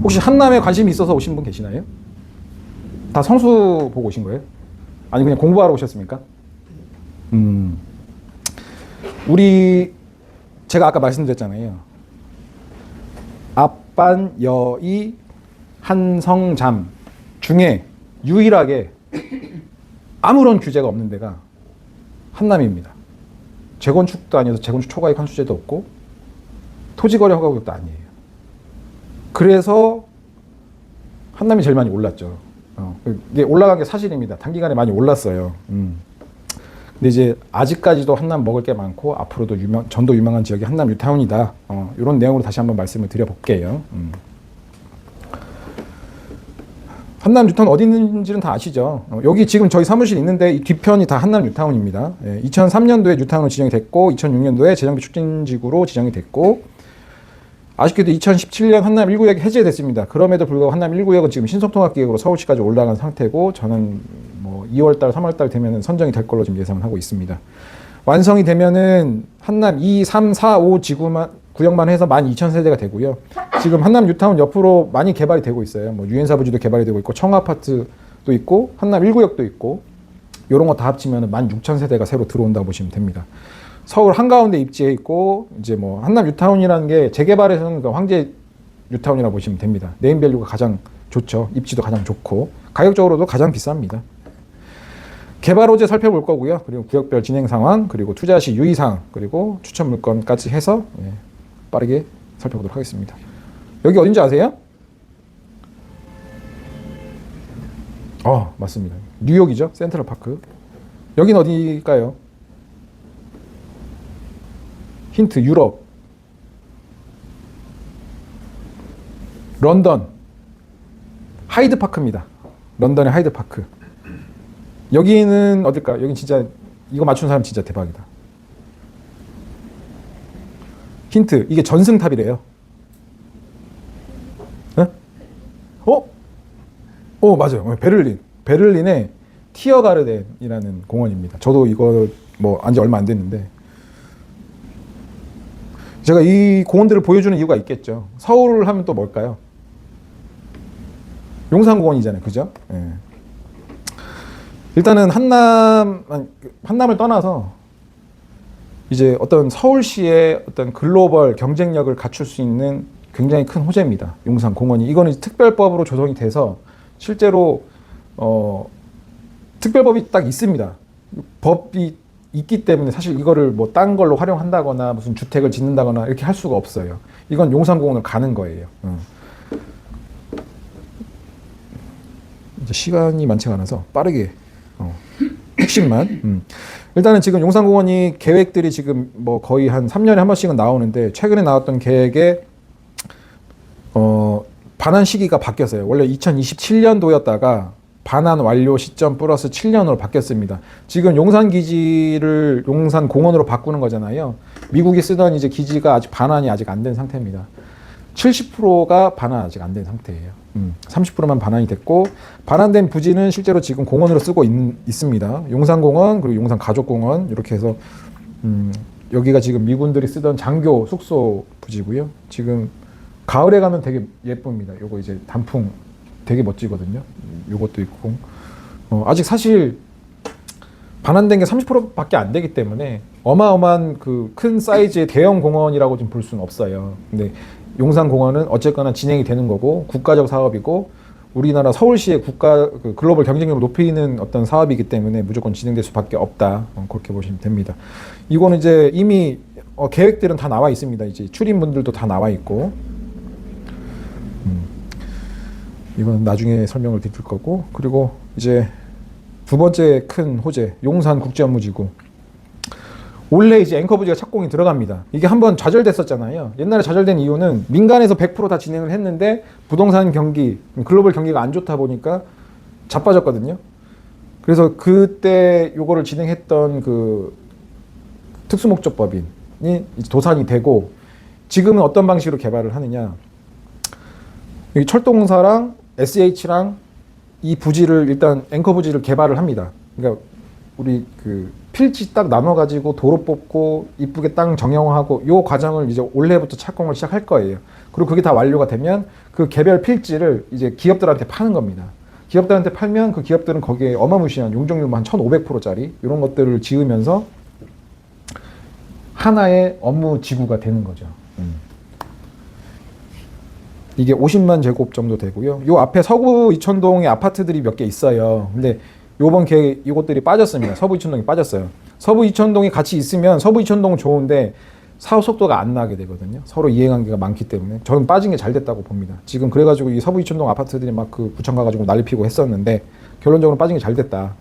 혹시 한남에 관심이 있어서 오신 분 계시나요? 다 성수 보고 오신 거예요? 아니 그냥 공부하러 오셨습니까? 우리 제가 아까 말씀드렸잖아요. 앞반, 여의, 한성잠 중에 유일하게 아무런 규제가 없는 데가 한남입니다. 재건축도 아니어서 재건축 초과이익 환수제도 없고 토지거래 허가구역도 아니에요. 그래서 한남이 제일 많이 올랐죠. 이게 올라간 게 사실입니다. 단기간에 많이 올랐어요. 근데 이제 아직까지도 한남 먹을 게 많고 앞으로도 전도 유명한 지역이 한남 뉴타운이다. 이런 내용으로 다시 한번 말씀을 드려볼게요. 한남 뉴타운 어디 있는지는 다 아시죠? 여기 지금 저희 사무실 있는데 이 뒤편이 다 한남 뉴타운입니다. 2003년도에 뉴타운으로 지정이 됐고 2006년도에 재정비 촉진지구로 지정이 됐고 아쉽게도 2017년 한남 1구역이 해제됐습니다. 그럼에도 불구하고 한남 1구역은 지금 신속통합계획으로 서울시까지 올라간 상태고 저는 뭐 2월달, 3월달 되면 선정이 될 걸로 지금 예상을 하고 있습니다. 완성이 되면은 한남 2, 3, 4, 5 구역만 해서 12,000세대가 되고요. 지금 한남 뉴타운 옆으로 많이 개발이 되고 있어요. 뭐 유엔사 부지도 개발이 되고 있고 청아파트도 있고 한남 1구역도 있고 이런 거 다 합치면 16,000세대가 새로 들어온다고 보시면 됩니다. 서울 한가운데 입지해 있고 이제 뭐 한남 뉴타운이라는 게 재개발에서는 그 황제 뉴타운이라고 보시면 됩니다. 네임밸류가 가장 좋죠. 입지도 가장 좋고 가격적으로도 가장 비쌉니다. 개발 호재 살펴볼 거고요. 그리고 구역별 진행 상황, 그리고 투자 시 유의사항, 그리고 추천 물건까지 해서 빠르게 살펴보도록 하겠습니다. 여기 어딘지 아세요? 맞습니다. 뉴욕이죠. 센트럴파크. 여긴 어디일까요? 힌트, 유럽. 런던. 하이드파크입니다. 런던의 하이드파크. 여기는 어딜까? 여긴 진짜 이거 맞춘 사람 진짜 대박이다. 힌트, 이게 전승탑이래요. 네? 맞아요. 베를린의 티어가르덴이라는 공원입니다. 저도 이거 뭐 안지 얼마 안 됐는데 제가 이 공원들을 보여주는 이유가 있겠죠. 서울을 하면 또 뭘까요? 용산공원이잖아요. 그죠? 네. 일단은 한남을 떠나서 이제 어떤 서울시의 어떤 글로벌 경쟁력을 갖출 수 있는 굉장히 큰 호재입니다. 용산공원이. 이거는 특별법으로 조성이 돼서 실제로 특별법이 딱 있습니다. 법이 있기 때문에 사실 이거를 뭐 딴 걸로 활용한다거나 무슨 주택을 짓는다거나 이렇게 할 수가 없어요. 이건 용산공원을 가는 거예요. 이제 시간이 많지가 않아서 빠르게 핵심만. 일단은 지금 용산공원이 계획들이 지금 뭐 거의 한 3년에 한 번씩은 나오는데 최근에 나왔던 계획에 반환 시기가 바뀌었어요. 원래 2027년도였다가 반환 완료 시점 플러스 7년으로 바뀌었습니다. 지금 용산기지를 용산공원으로 바꾸는 거잖아요. 미국이 쓰던 이제 기지가 아직 반환이 아직 안 된 상태입니다. 70%가 반환 아직 안 된 상태예요. 30%만 반환이 됐고 반환된 부지는 실제로 지금 공원으로 쓰고 있습니다. 용산공원 그리고 용산가족공원 이렇게 해서 여기가 지금 미군들이 쓰던 장교 숙소 부지고요. 지금 가을에 가면 되게 예쁩니다. 요거 이제 단풍 되게 멋지거든요. 요것도 있고 아직 사실 반환된 게 30%밖에 안 되기 때문에 어마어마한 그 큰 사이즈의 대형 공원이라고 좀 볼 수는 없어요. 근데 용산공원은 어쨌거나 진행이 되는 거고 국가적 사업이고 우리나라 서울시의 그 글로벌 경쟁력을 높이는 어떤 사업이기 때문에 무조건 진행될 수밖에 없다. 그렇게 보시면 됩니다. 이거는 이제 이미 계획들은 다 나와 있습니다. 이제 출입문들도 다 나와 있고 이건 나중에 설명을 드릴 거고 그리고 이제 두 번째 큰 호재 용산국제업무지구. 원래 이제 앵커부지가 착공이 들어갑니다. 이게 한번 좌절됐었잖아요. 옛날에 좌절된 이유는 민간에서 100% 다 진행을 했는데 부동산 경기, 글로벌 경기가 안 좋다 보니까 자빠졌거든요. 그래서 그때 요거를 진행했던 그 특수목적법인이 도산이 되고 지금은 어떤 방식으로 개발을 하느냐. 여기 철도공사랑 SH랑 이 부지를 일단 앵커 부지를 개발을 합니다. 그러니까 우리 그 필지 딱 나눠가지고 도로 뽑고 이쁘게 땅 정형화하고 요 과정을 이제 올해부터 착공을 시작할 거예요. 그리고 그게 다 완료가 되면 그 개별 필지를 이제 기업들한테 파는 겁니다. 기업들한테 팔면 그 기업들은 거기에 어마무시한 용적률 한 1,500%짜리 이런 것들을 지으면서 하나의 업무 지구가 되는 거죠. 이게 50만 제곱 정도 되고요. 요 앞에 서구 이천동에 아파트들이 몇 개 있어요. 근데 요번 계획 이것들이 빠졌습니다. 서부 이천동이 빠졌어요. 서부 이천동이 같이 있으면 서부 이천동은 좋은데 사업 속도가 안 나게 되거든요. 서로 이해관계가 많기 때문에 저는 빠진 게 잘 됐다고 봅니다. 지금 그래가지고 이 서부 이천동 아파트들이 막 그 구청 가가지고 난리 피고 했었는데 결론적으로 빠진 게 잘 됐다.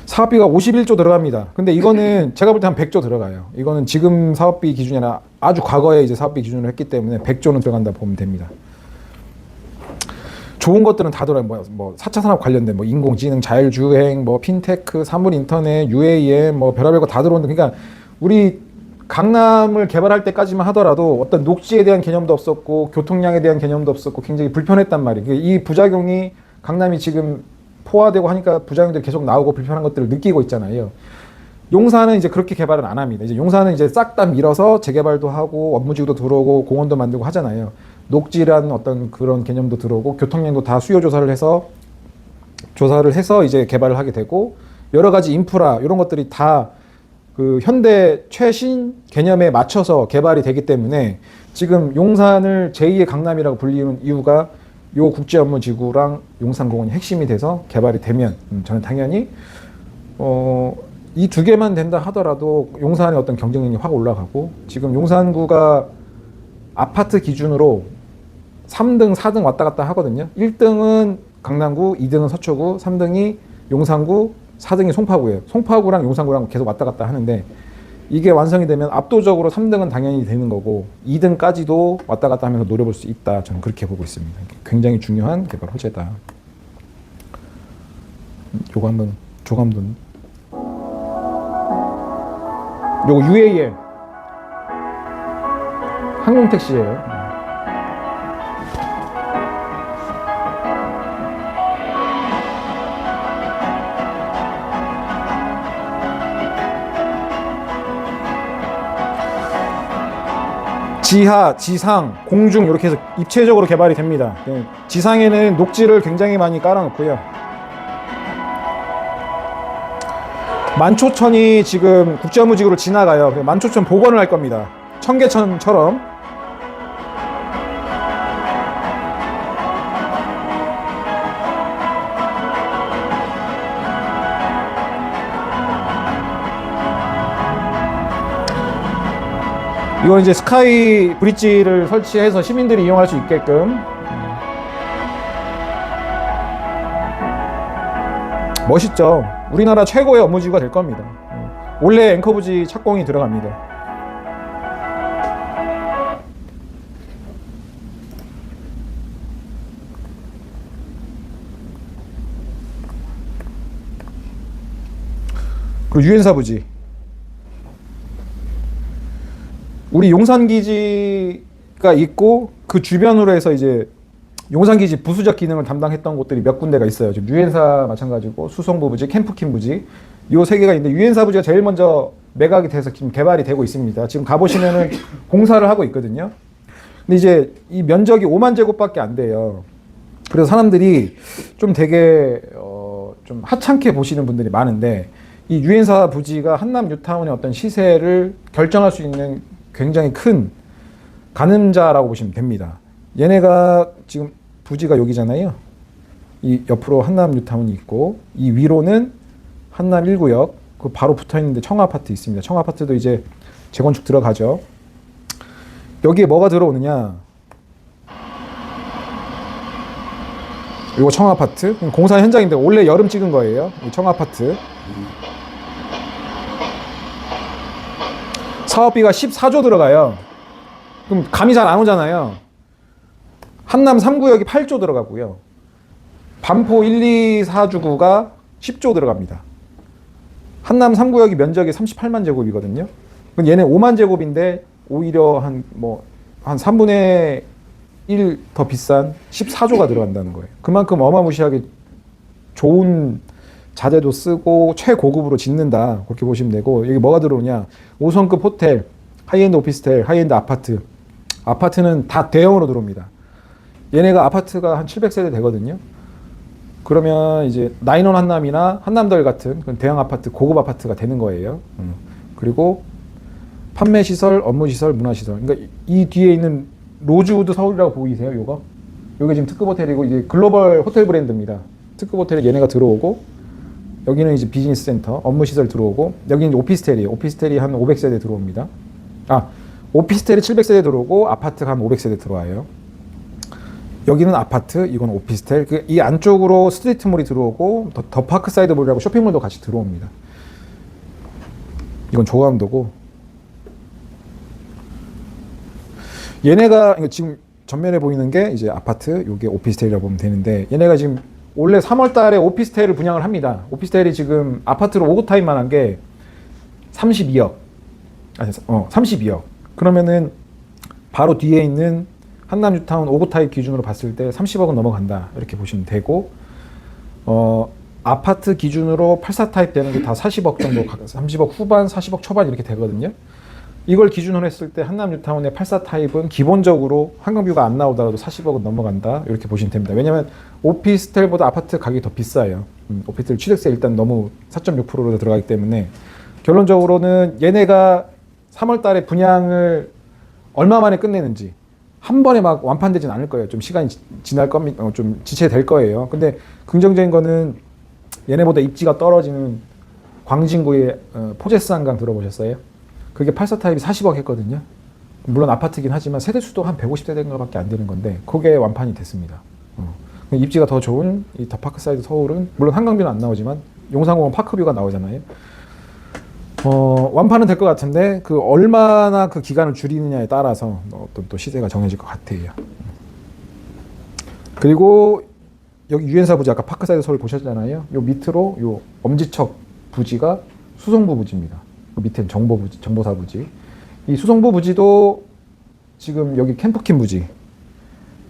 사업비가 51조 들어갑니다. 근데 이거는 제가 볼 때 한 100조 들어가요. 이거는 지금 사업비 기준이 아니라 아주 과거에 이제 사업비 기준으로 했기 때문에 100조는 들어간다 보면 됩니다. 좋은 것들은 다 들어요. 뭐 4차 산업 관련된 뭐 인공지능, 자율주행, 뭐 핀테크, 사물인터넷, UAM, 뭐 별의별 거 다 들어오는데 그러니까 우리 강남을 개발할 때까지만 하더라도 어떤 녹지에 대한 개념도 없었고 교통량에 대한 개념도 없었고 굉장히 불편했단 말이에요. 이 부작용이 강남이 지금 포화되고 하니까 부작용들이 계속 나오고 불편한 것들을 느끼고 있잖아요. 용산은 이제 그렇게 개발은 안 합니다. 이제 용산은 이제 싹 다 밀어서 재개발도 하고 업무지구도 들어오고 공원도 만들고 하잖아요. 녹지라는 어떤 그런 개념도 들어오고 교통량도 다 수요 조사를 해서 이제 개발을 하게 되고 여러 가지 인프라 이런 것들이 다 그 현대 최신 개념에 맞춰서 개발이 되기 때문에 지금 용산을 제2의 강남이라고 불리는 이유가 요 국제업무지구랑 용산공원이 핵심이 돼서 개발이 되면 저는 당연히 이 두 개만 된다 하더라도 용산의 어떤 경쟁력이 확 올라가고 지금 용산구가 아파트 기준으로 3등, 4등 왔다 갔다 하거든요. 1등은 강남구, 2등은 서초구, 3등이 용산구, 4등이 송파구예요. 송파구랑 용산구랑 계속 왔다 갔다 하는데 이게 완성이 되면 압도적으로 3등은 당연히 되는 거고 2등까지도 왔다 갔다 하면서 노려볼 수 있다. 저는 그렇게 보고 있습니다. 굉장히 중요한 개발 호재다. 요거 한번 조감돈. 요거 UAM 항공택시예요. 지하, 지상, 공중 이렇게 해서 입체적으로 개발이 됩니다. 지상에는 녹지를 굉장히 많이 깔아놓고요. 만초천이 지금 국제업무지구로 지나가요. 만초천 복원을 할 겁니다. 청계천처럼. 이건 이제 스카이 브릿지를 설치해서 시민들이 이용할 수 있게끔 멋있죠. 우리나라 최고의 업무지구가 될 겁니다. 원래 앵커부지 착공이 들어갑니다. 그리고 유엔사 부지. 우리 용산기지가 있고 그 주변으로 해서 이제 용산기지 부수적 기능을 담당했던 곳들이 몇 군데가 있어요. 지금 유엔사 마찬가지고 수송부 부지, 캠프킨 부지 요 세 개가 있는데 유엔사 부지가 제일 먼저 매각이 돼서 지금 개발이 되고 있습니다. 지금 가보시면은 공사를 하고 있거든요. 근데 이제 이 면적이 5만 제곱밖에 안 돼요. 그래서 사람들이 좀 되게 좀 하찮게 보시는 분들이 많은데 이 유엔사 부지가 한남 뉴타운의 어떤 시세를 결정할 수 있는 굉장히 큰 가늠자라고 보시면 됩니다. 얘네가 지금 부지가 여기잖아요. 이 옆으로 한남 뉴타운이 있고 이 위로는 한남 1구역 그 바로 붙어 있는데 청아파트 있습니다. 청아파트도 이제 재건축 들어가죠. 여기에 뭐가 들어오느냐? 이거 청아파트 공사 현장인데 원래 여름 찍은 거예요. 이 청아파트. 사업비가 14조 들어가요. 그럼 감이 잘 안 오잖아요. 한남 3구역이 8조 들어가고요. 반포 1, 2, 4주구가 10조 들어갑니다. 한남 3구역이 면적이 38만 제곱이거든요. 그럼 얘네 5만 제곱인데 오히려 한 3분의 1 더 비싼 14조가 들어간다는 거예요. 그만큼 어마무시하게 좋은 자재도 쓰고 최고급으로 짓는다. 그렇게 보시면 되고, 여기 뭐가 들어오냐? 5성급 호텔, 하이엔드 오피스텔, 하이엔드 아파트. 아파트는 다 대형으로 들어옵니다. 얘네가 아파트가 한 700세대 되거든요. 그러면 이제 나인원 한남이나 한남덜 같은 그런 대형 아파트, 고급 아파트가 되는 거예요. 그리고 판매 시설, 업무 시설, 문화 시설. 그러니까 이 뒤에 있는 로즈우드 서울이라고 보이세요? 요거? 요게 지금 특급 호텔이고 이제 글로벌 호텔 브랜드입니다. 특급 호텔에 얘네가 들어오고, 여기는 이제 비즈니스 센터, 업무 시설 들어오고, 여기는 오피스텔이에요. 오피스텔이 한 500세대 들어옵니다. 오피스텔이 700세대 들어오고 아파트가 한 500세대 들어와요. 여기는 아파트, 이건 오피스텔. 이 안쪽으로 스트리트몰이 들어오고 더 파크사이드 몰이라고 쇼핑몰도 같이 들어옵니다. 이건 조감도고, 얘네가 지금 전면에 보이는 게 이제 아파트, 요게 오피스텔이라고 보면 되는데, 얘네가 지금 원래 3월 달에 오피스텔을 분양을 합니다. 오피스텔이 지금 아파트로 5구 타입만 한 게 32억. 32억. 그러면은 바로 뒤에 있는 한남 뉴타운 5구 타입 기준으로 봤을 때 30억은 넘어간다. 이렇게 보시면 되고, 아파트 기준으로 84 타입 되는 게 다 40억 정도, 30억 후반, 40억 초반 이렇게 되거든요. 이걸 기준으로 했을 때 한남 뉴타운의 84 타입은 기본적으로 한강뷰가 안 나오더라도 40억은 넘어간다. 이렇게 보시면 됩니다. 왜냐면 오피스텔보다 아파트 가격이 더 비싸요. 오피스텔 취득세 일단 너무 4.6%로 들어가기 때문에, 결론적으로는 얘네가 3월 달에 분양을 얼마 만에 끝내는지, 한 번에 막 완판되진 않을 거예요. 좀 시간이 지날 겁니다. 좀 지체될 거예요. 근데 긍정적인 거는 얘네보다 입지가 떨어지는 광진구의 포제스 한강 들어보셨어요? 그게 84 타입이 40억 했거든요. 물론 아파트긴 하지만 세대수도 한 150세대인가밖에 안 되는 건데, 그게 완판이 됐습니다. 입지가 더 좋은 이 더 파크사이드 서울은, 물론 한강뷰는 안 나오지만 용산공원 파크뷰가 나오잖아요. 완판은 될 것 같은데, 그 얼마나 그 기간을 줄이느냐에 따라서 어떤 또 시세가 정해질 것 같아요. 그리고 여기 유엔사 부지, 아까 파크사이드 서울 보셨잖아요. 요 밑으로 요 엄지척 부지가 수성부 부지입니다. 그 밑에는 정보사 부지. 이 수성부 부지도 지금 여기 캠프킴 부지.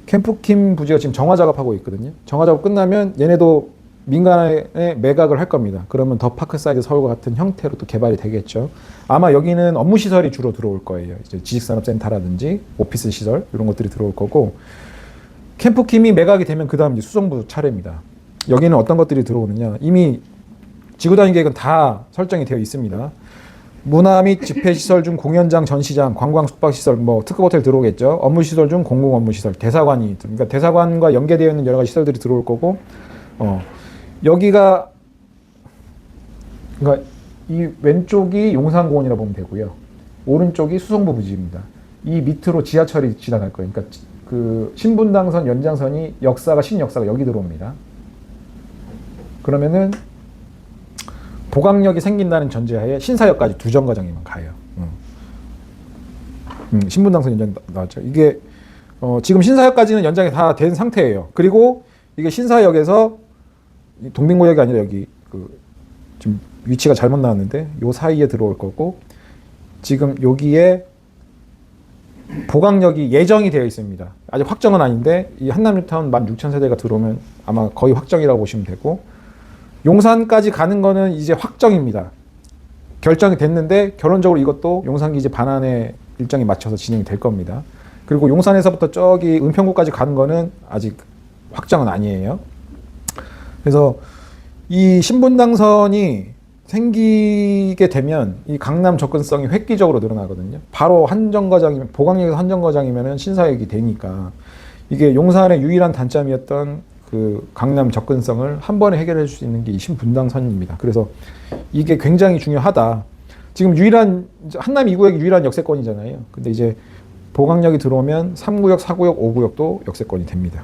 캠프킴 부지가 지금 정화 작업하고 있거든요. 정화 작업 끝나면 얘네도 민간에 매각을 할 겁니다. 그러면 더 파크사이드 서울과 같은 형태로 또 개발이 되겠죠. 아마 여기는 업무 시설이 주로 들어올 거예요. 이제 지식산업센터라든지 오피스 시설 이런 것들이 들어올 거고, 캠프킴이 매각이 되면 그 다음 이제 수성부 차례입니다. 여기는 어떤 것들이 들어오느냐, 이미 지구단위 계획은 다 설정이 되어 있습니다. 문화 및 집회시설 중 공연장, 전시장, 관광 숙박시설, 뭐 특급 호텔 들어오겠죠. 업무시설 중 공공 업무시설, 대사관이, 그러니까 대사관과 연계되어 있는 여러 가지 시설들이 들어올 거고, 여기가, 그러니까 이 왼쪽이 용산공원이라고 보면 되고요. 오른쪽이 수성부 부지입니다. 이 밑으로 지하철이 지나갈 거예요. 그러니까 그 신분당선 연장선이 신역사가 여기 들어옵니다. 그러면은 보강역이 생긴다는 전제하에 신사역까지 두 정거장이면 가요. 신분당선 연장 나왔죠. 이게 지금 신사역까지는 연장이 다 된 상태예요. 그리고 이게 신사역에서 동백모역이 아니라 여기 지금 위치가 잘못 나왔는데 요 사이에 들어올 거고, 지금 여기에 보강역이 예정이 되어 있습니다. 아직 확정은 아닌데 이 한남 뉴타운 16,000세대가 들어오면 아마 거의 확정이라고 보시면 되고, 용산까지 가는 거는 이제 확정입니다. 결정이 됐는데 결론적으로 이것도 용산기지 반환의 일정에 맞춰서 진행이 될 겁니다. 그리고 용산에서부터 저기 은평구까지 가는 거는 아직 확정은 아니에요. 그래서 이 신분당선이 생기게 되면 이 강남 접근성이 획기적으로 늘어나거든요. 바로 한정거장이면, 보강역에서 한정거장이면 신사역이 되니까, 이게 용산의 유일한 단점이었던 그 강남 접근성을 한 번에 해결해 줄 수 있는 게 이 신분당선입니다. 그래서 이게 굉장히 중요하다. 지금 한남 2구역이 유일한 역세권이잖아요. 근데 이제 보강역이 들어오면 3구역, 4구역, 5구역도 역세권이 됩니다.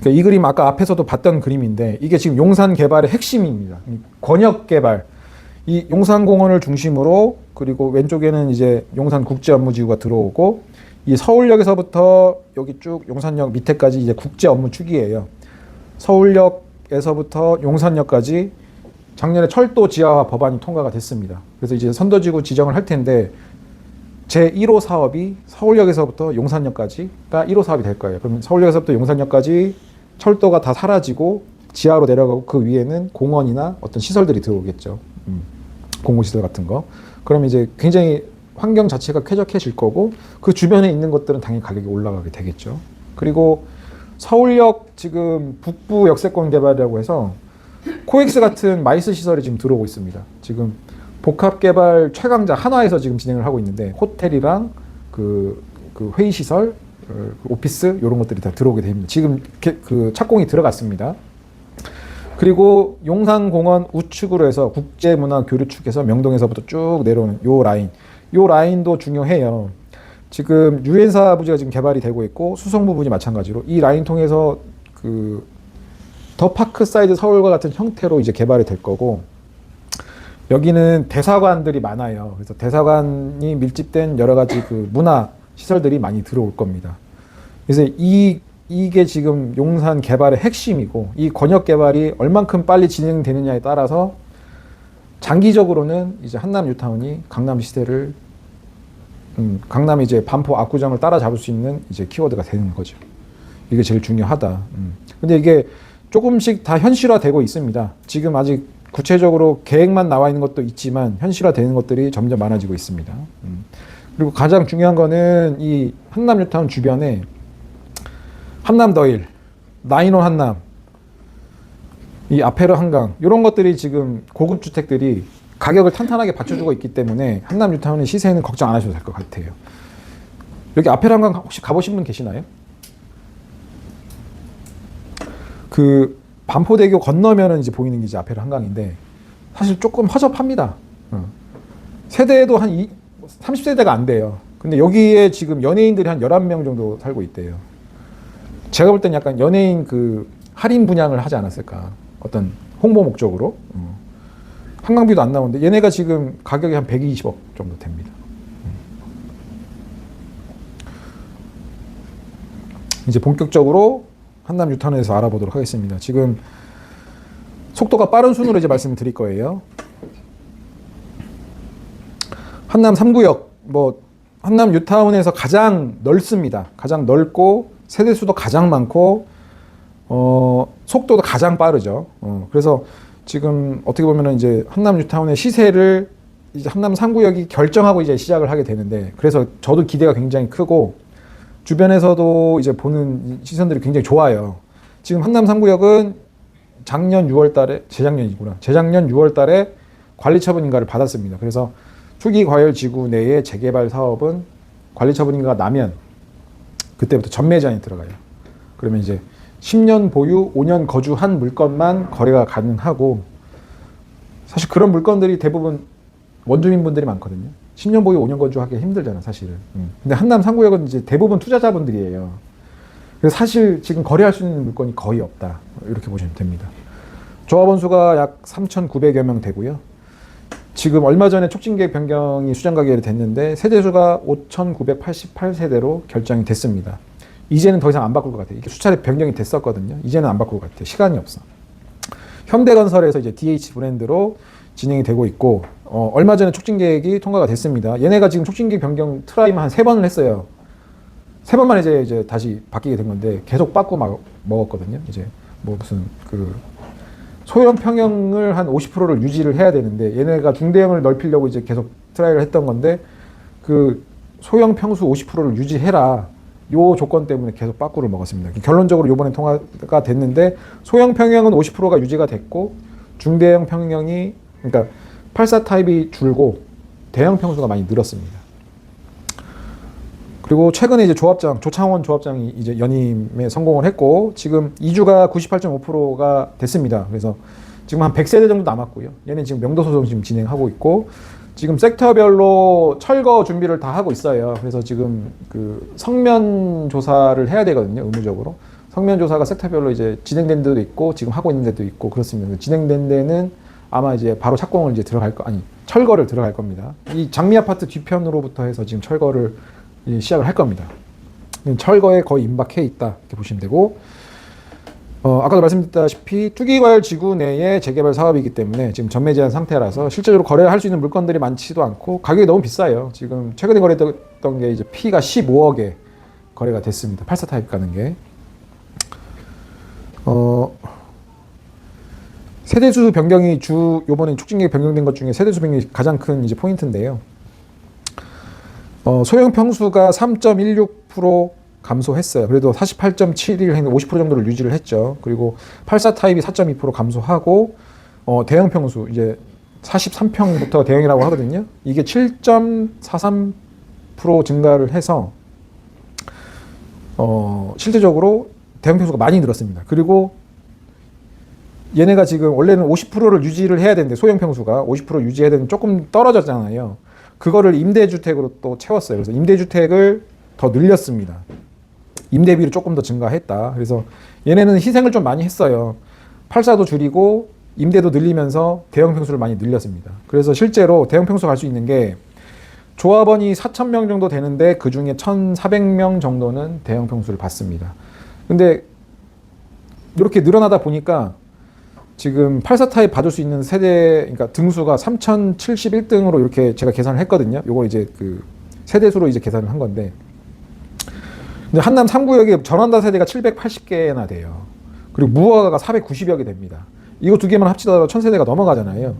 이 그림 아까 앞에서도 봤던 그림인데, 이게 지금 용산 개발의 핵심입니다. 권역 개발. 이 용산공원을 중심으로, 그리고 왼쪽에는 이제 용산국제업무지구가 들어오고, 이 서울역에서부터 여기 쭉 용산역 밑에까지 이제 국제업무축이에요. 서울역에서부터 용산역까지 작년에 철도 지하화 법안이 통과가 됐습니다. 그래서 이제 선도지구 지정을 할 텐데, 제1호 사업이 서울역에서부터 용산역까지가 1호 사업이 될 거예요. 그러면 서울역에서부터 용산역까지 철도가 다 사라지고 지하로 내려가고 그 위에는 공원이나 어떤 시설들이 들어오겠죠. 공공시설 같은 거. 그럼 이제 굉장히 환경 자체가 쾌적해질 거고 그 주변에 있는 것들은 당연히 가격이 올라가게 되겠죠. 그리고 서울역 지금 북부 역세권 개발이라고 해서 코엑스 같은 마이스 시설이 지금 들어오고 있습니다. 지금 복합 개발 최강자 한화에서 지금 진행을 하고 있는데 호텔이랑 그 회의 시설, 오피스 이런 것들이 다 들어오게 됩니다. 지금 그 착공이 들어갔습니다. 그리고 용산공원 우측으로 해서 국제문화교류 축에서 명동에서부터 쭉 내려오는 요 라인도 중요해요. 지금 유엔사 부지가 지금 개발이 되고 있고 수성부 부지 마찬가지로 이 라인 통해서 그 더 파크 사이드 서울과 같은 형태로 이제 개발이 될 거고 여기는 대사관들이 많아요. 그래서 대사관이 밀집된 여러 가지 그 문화 시설들이 많이 들어올 겁니다. 그래서 이게 지금 용산 개발의 핵심이고 이 권역 개발이 얼만큼 빨리 진행되느냐에 따라서 장기적으로는 이제 한남 뉴타운이 강남 시대를 강남이 이제 반포 압구정을 따라잡을 수 있는 이제 키워드가 되는 거죠. 이게 제일 중요하다. 근데 이게 조금씩 다 현실화되고 있습니다. 지금 아직 구체적으로 계획만 나와 있는 것도 있지만 현실화되는 것들이 점점 많아지고 있습니다. 그리고 가장 중요한 거는 이 한남 뉴타운 주변에 한남 더힐, 나인원 한남, 이 아페르 한강 이런 것들이 지금 고급 주택들이 가격을 탄탄하게 받쳐주고 있기 때문에 한남 뉴타운의 시세는 걱정 안 하셔도 될 것 같아요. 여기 아페르 한강 혹시 가보신 분 계시나요? 그 반포대교 건너면은 이제 보이는 게 이제 아페르 한강인데 사실 조금 허접합니다. 세대도 한 30세대가 안 돼요. 근데 여기에 지금 연예인들이 한 11명 정도 살고 있대요. 제가 볼 땐 약간 연예인 그 할인 분양을 하지 않았을까. 어떤 홍보 목적으로. 한강뷰도 안 나오는데 얘네가 지금 가격이 한 120억 정도 됩니다. 이제 본격적으로 한남 뉴타운에서 알아보도록 하겠습니다. 지금 속도가 빠른 순으로 이제 말씀을 드릴 거예요. 한남 3구역, 한남 뉴타운에서 가장 넓습니다. 가장 넓고 세대수도 가장 많고 속도도 가장 빠르죠. 그래서 지금 어떻게 보면은 이제 한남 뉴타운의 시세를 이제 한남 3구역이 결정하고 이제 시작을 하게 되는데 그래서 저도 기대가 굉장히 크고 주변에서도 이제 보는 시선들이 굉장히 좋아요. 지금 한남 3구역은 재작년 6월 달에 관리처분 인가를 받았습니다. 그래서 투기과열지구 내의 재개발 사업은 관리처분 인가가 나면 그때부터 전매 제한이 들어가요. 그러면 이제 10년 보유, 5년 거주한 물건만 거래가 가능하고 사실 그런 물건들이 대부분 원주민분들이 많거든요. 10년 보유, 5년 거주하기 힘들잖아, 사실은. 근데 한남 3구역은 이제 대부분 투자자분들이에요. 그래서 사실 지금 거래할 수 있는 물건이 거의 없다. 이렇게 보시면 됩니다. 조합원 수가 약 3,900여 명 되고요. 지금 얼마 전에 촉진계획 변경이 수정 가결이 됐는데 세대수가 5,988세대로 결정이 됐습니다. 이제는 더 이상 안 바꿀 것 같아요. 이게 수차례 변경이 됐었거든요. 이제는 안 바꿀 것 같아요. 시간이 없어. 현대건설에서 이제 DH 브랜드로 진행이 되고 있고 얼마 전에 촉진계획이 통과가 됐습니다. 얘네가 지금 촉진계획 변경 트라이만 한 3번을 했어요. 3번만 이제 다시 바뀌게 된 건데 계속 바꿔 먹었거든요. 이제 무슨 그 소형 평형을 한 50%를 유지를 해야 되는데 얘네가 중대형을 넓히려고 이제 계속 트라이를 했던 건데 그 소형 평수 50%를 유지해라. 요 조건 때문에 계속 빠꾸를 먹었습니다. 결론적으로 이번에 통과가 됐는데 소형 평형은 50%가 유지가 됐고 중대형 평형이 그러니까 84 타입이 줄고 대형 평수가 많이 늘었습니다. 그리고 최근에 이제 조창원 조합장이 이제 연임에 성공을 했고 지금 이주가 98.5%가 됐습니다. 그래서 지금 한 100세대 정도 남았고요. 얘는 지금 명도 소송 지금 진행하고 있고 지금 섹터별로 철거 준비를 다 하고 있어요. 그래서 지금 그 성면 조사를 해야 되거든요. 의무적으로. 성면 조사가 섹터별로 이제 진행된 데도 있고 지금 하고 있는 데도 있고 그렇습니다. 진행된 데는 아마 이제 바로 착공을 이제 철거를 들어갈 겁니다. 이 장미 아파트 뒤편으로부터 해서 지금 철거를 시작을 할 겁니다. 철거에 거의 임박해 있다 이렇게 보시면 되고 아까도 말씀드렸다시피 투기과열 지구 내의 재개발 사업이기 때문에 지금 전매 제한 상태라서 실제적으로 거래를 할 수 있는 물건들이 많지도 않고 가격이 너무 비싸요. 지금 최근에 거래됐던 게 이제 P가 15억에 거래가 됐습니다. 84 타입 가는 게. 어, 세대수 변경이 요번에 촉진계획 변경된 것 중에 세대수 변경이 가장 큰 이제 포인트인데요. 소형 평수가 3.16% 감소했어요. 그래도 48.71 했는데 50% 정도를 유지를 했죠. 그리고 84 타입이 4.2% 감소하고 대형 평수 이제 43평부터 대형이라고 하거든요. 이게 7.43% 증가를 해서 실제적으로 대형 평수가 많이 늘었습니다. 그리고 얘네가 지금 원래는 50%를 유지를 해야 되는데 소형 평수가 50% 유지해야 되는데 조금 떨어졌잖아요. 그거를 임대주택으로 또 채웠어요. 그래서 임대주택을 더 늘렸습니다. 임대비를 조금 더 증가했다. 그래서 얘네는 희생을 좀 많이 했어요. 84도 줄이고 임대도 늘리면서 대형 평수를 많이 늘렸습니다. 그래서 실제로 대형 평수 갈 수 있는 게 조합원이 4,000명 정도 되는데 그 중에 1,400명 정도는 대형 평수를 받습니다. 근데 이렇게 늘어나다 보니까 지금 84 타입 받을 수 있는 세대, 그러니까 등수가 3,071등으로 이렇게 제가 계산을 했거든요. 요거 이제 그 세대수로 이제 계산을 한 건데. 근데 한남 3구역에 전원다 세대가 780개나 돼요. 그리고 무허가가 490여 개 됩니다. 이거 두 개만 합치더라도 1000세대가 넘어가잖아요.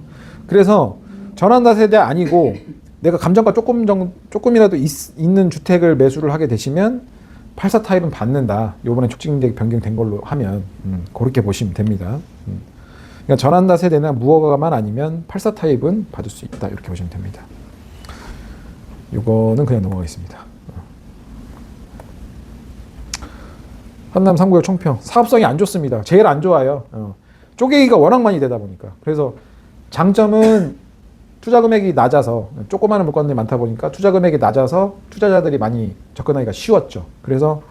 그래서 전원다 세대 아니고 내가 감정가 조금이라도 있는 주택을 매수를 하게 되시면 84 타입은 받는다. 요번에 촉진계획 변경된 걸로 하면 그렇게 보시면 됩니다. 그러니까 전환다 세대나 무허가만 아니면 84 타입은 받을 수 있다. 이렇게 보시면 됩니다. 요거는 그냥 넘어가겠습니다. 한남 3구역 총평. 사업성이 안 좋습니다. 제일 안 좋아요. 쪼개기가 워낙 많이 되다 보니까. 그래서 장점은 투자 금액이 낮아서, 조그마한 물건들이 많다 보니까 투자 금액이 낮아서 투자자들이 많이 접근하기가 쉬웠죠. 그래서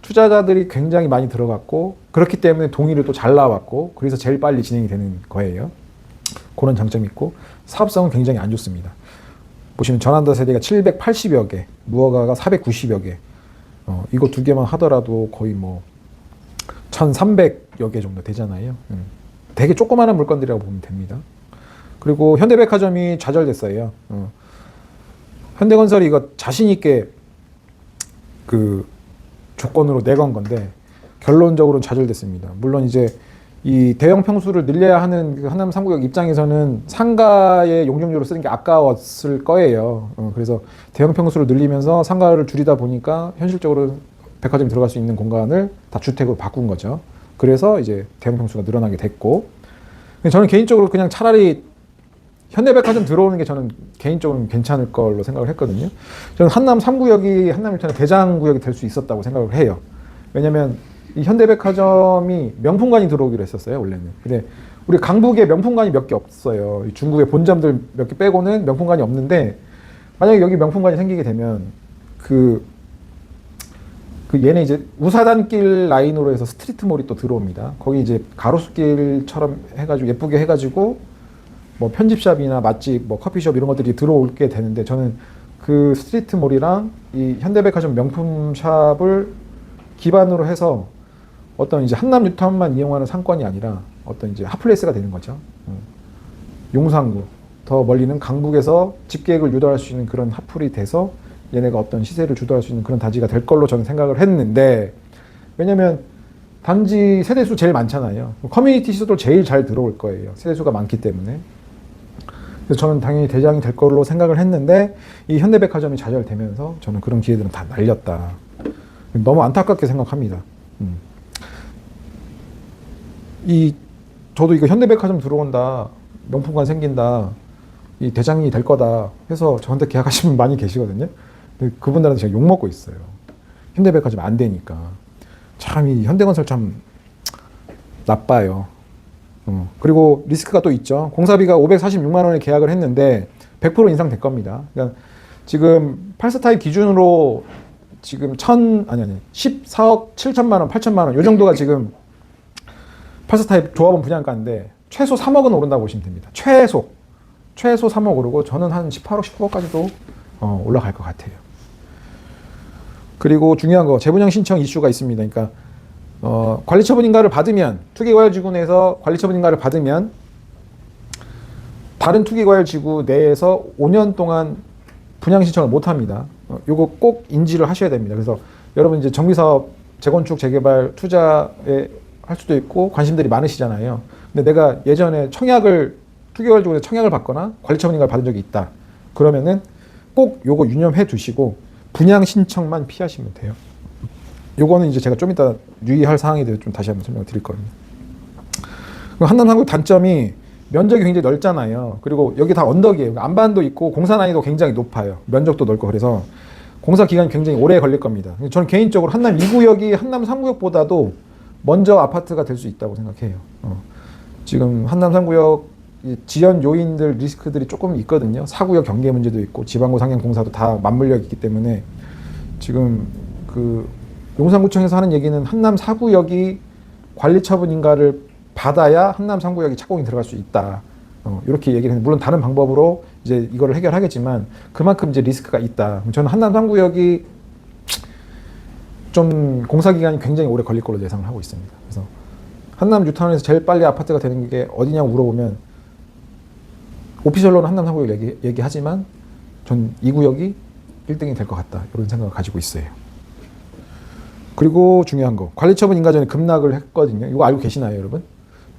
투자자들이 굉장히 많이 들어갔고, 그렇기 때문에 동의를 또 잘 나왔고, 그래서 제일 빨리 진행이 되는 거예요. 그런 장점이 있고, 사업성은 굉장히 안 좋습니다. 보시면 전환다 세대가 780여 개, 무허가가 490여 개, 이거 두 개만 하더라도 거의 뭐 1300여 개 정도 되잖아요. 되게 조그마한 물건들이라고 보면 됩니다. 그리고 현대백화점이 좌절됐어요. 현대건설이 이거 자신있게 그 조건으로 내건 건데 결론적으로는 좌절됐습니다. 물론 이제 이 대형 평수를 늘려야 하는 그 한남 3구역 입장에서는 상가의 용적률을 쓰는 게 아까웠을 거예요. 그래서 대형 평수를 늘리면서 상가를 줄이다 보니까 현실적으로 백화점이 들어갈 수 있는 공간을 다 주택으로 바꾼 거죠. 그래서 이제 대형 평수가 늘어나게 됐고, 저는 개인적으로 그냥 차라리 현대백화점 들어오는 게 저는 개인적으로 괜찮을 걸로 생각을 했거든요. 저는 한남 3구역이 한남 1턴의 대장구역이 될 수 있었다고 생각을 해요. 왜냐면 이 현대백화점이 명품관이 들어오기로 했었어요, 원래는. 근데 우리 강북에 명품관이 몇 개 없어요. 중국의 본점들 몇 개 빼고는 명품관이 없는데, 만약에 여기 명품관이 생기게 되면 그 얘네 이제 우사단길 라인으로 해서 스트리트몰이 또 들어옵니다. 거기 이제 가로수길처럼 해가지고 예쁘게 해가지고 뭐 편집샵이나 맛집, 뭐 커피숍 이런 것들이 들어오게 되는데, 저는 그 스트리트몰이랑 이 현대백화점 명품샵을 기반으로 해서 어떤 이제 한남 뉴타운만 이용하는 상권이 아니라 어떤 이제 핫플레이스가 되는 거죠. 용산구, 더 멀리는 강북에서 집계획을 유도할 수 있는 그런 핫플이 돼서 얘네가 어떤 시세를 주도할 수 있는 그런 단지가 될 걸로 저는 생각을 했는데, 왜냐면 단지 세대수 제일 많잖아요. 커뮤니티 시설도 제일 잘 들어올 거예요. 세대수가 많기 때문에. 그래서 저는 당연히 대장이 될 걸로 생각을 했는데, 이 현대백화점이 좌절되면서 저는 그런 기회들은 다 날렸다. 너무 안타깝게 생각합니다. 저도 이거 현대백화점 들어온다, 명품관 생긴다, 이 대장이 될 거다 해서 저한테 계약하신 분 많이 계시거든요. 근데 그분들한테 제가 욕먹고 있어요. 현대백화점 안 되니까. 참 이 현대건설 참 나빠요. 그리고 리스크가 또 있죠. 공사비가 546만 원에 계약을 했는데 100% 인상될 겁니다. 그러니까 지금 84 타입 기준으로 지금 14억 7천만 원, 8천만 원 이 정도가 지금 84 타입 조합원 분양가인데 최소 3억은 오른다고 보시면 됩니다. 최소 3억 오르고 저는 한 18억, 19억까지도 올라갈 것 같아요. 그리고 중요한 거, 재분양 신청 이슈가 있습니다. 그러니까 관리처분인가를 받으면, 투기과열지구 내에서 관리처분인가를 받으면 다른 투기과열지구 내에서 5년 동안 분양 신청을 못 합니다. 요거 꼭 인지를 하셔야 됩니다. 그래서 여러분 이제 정비사업, 재건축, 재개발 투자에 할 수도 있고 관심들이 많으시잖아요. 근데 내가 예전에 청약을 2개월 전에 청약을 받거나 관리처분인가를 받은 적이 있다. 그러면은 꼭 요거 유념해 두시고 분양 신청만 피하시면 돼요. 요거는 이제 제가 좀 이따 유의할 사항에 대해서 좀 다시 한번 설명을 드릴 거예요. 한남 3구역 단점이 면적이 굉장히 넓잖아요. 그리고 여기 다 언덕이에요. 안반도 있고 공사 난이도 굉장히 높아요. 면적도 넓고 그래서 공사 기간이 굉장히 오래 걸릴 겁니다. 저는 개인적으로 한남 2구역이 한남 3구역보다도 먼저 아파트가 될 수 있다고 생각해요. 지금 한남 3구역 지연 요인들 리스크들이 조금 있거든요. 4구역 경계 문제도 있고 지방고 상경 공사도 다 맞물려 있기 때문에 지금 그 용산구청에서 하는 얘기는 한남 4구역이 관리처분인가를 받아야 한남 3구역이 착공이 들어갈 수 있다. 이렇게 얘기를 했는데 물론 다른 방법으로 이제 이거를 해결하겠지만 그만큼 이제 리스크가 있다. 저는 한남 3구역이 좀 공사 기간이 굉장히 오래 걸릴 걸로 예상을 하고 있습니다. 그래서 한남 뉴타운에서 제일 빨리 아파트가 되는 게 어디냐고 물어보면 오피셜로는 한남 3구역 얘기하지만 전 2구역이 1등이 될 것 같다. 이런 생각을 가지고 있어요. 그리고 중요한 거 관리처분 인가 전에 급락을 했거든요. 이거 알고 계시나요, 여러분?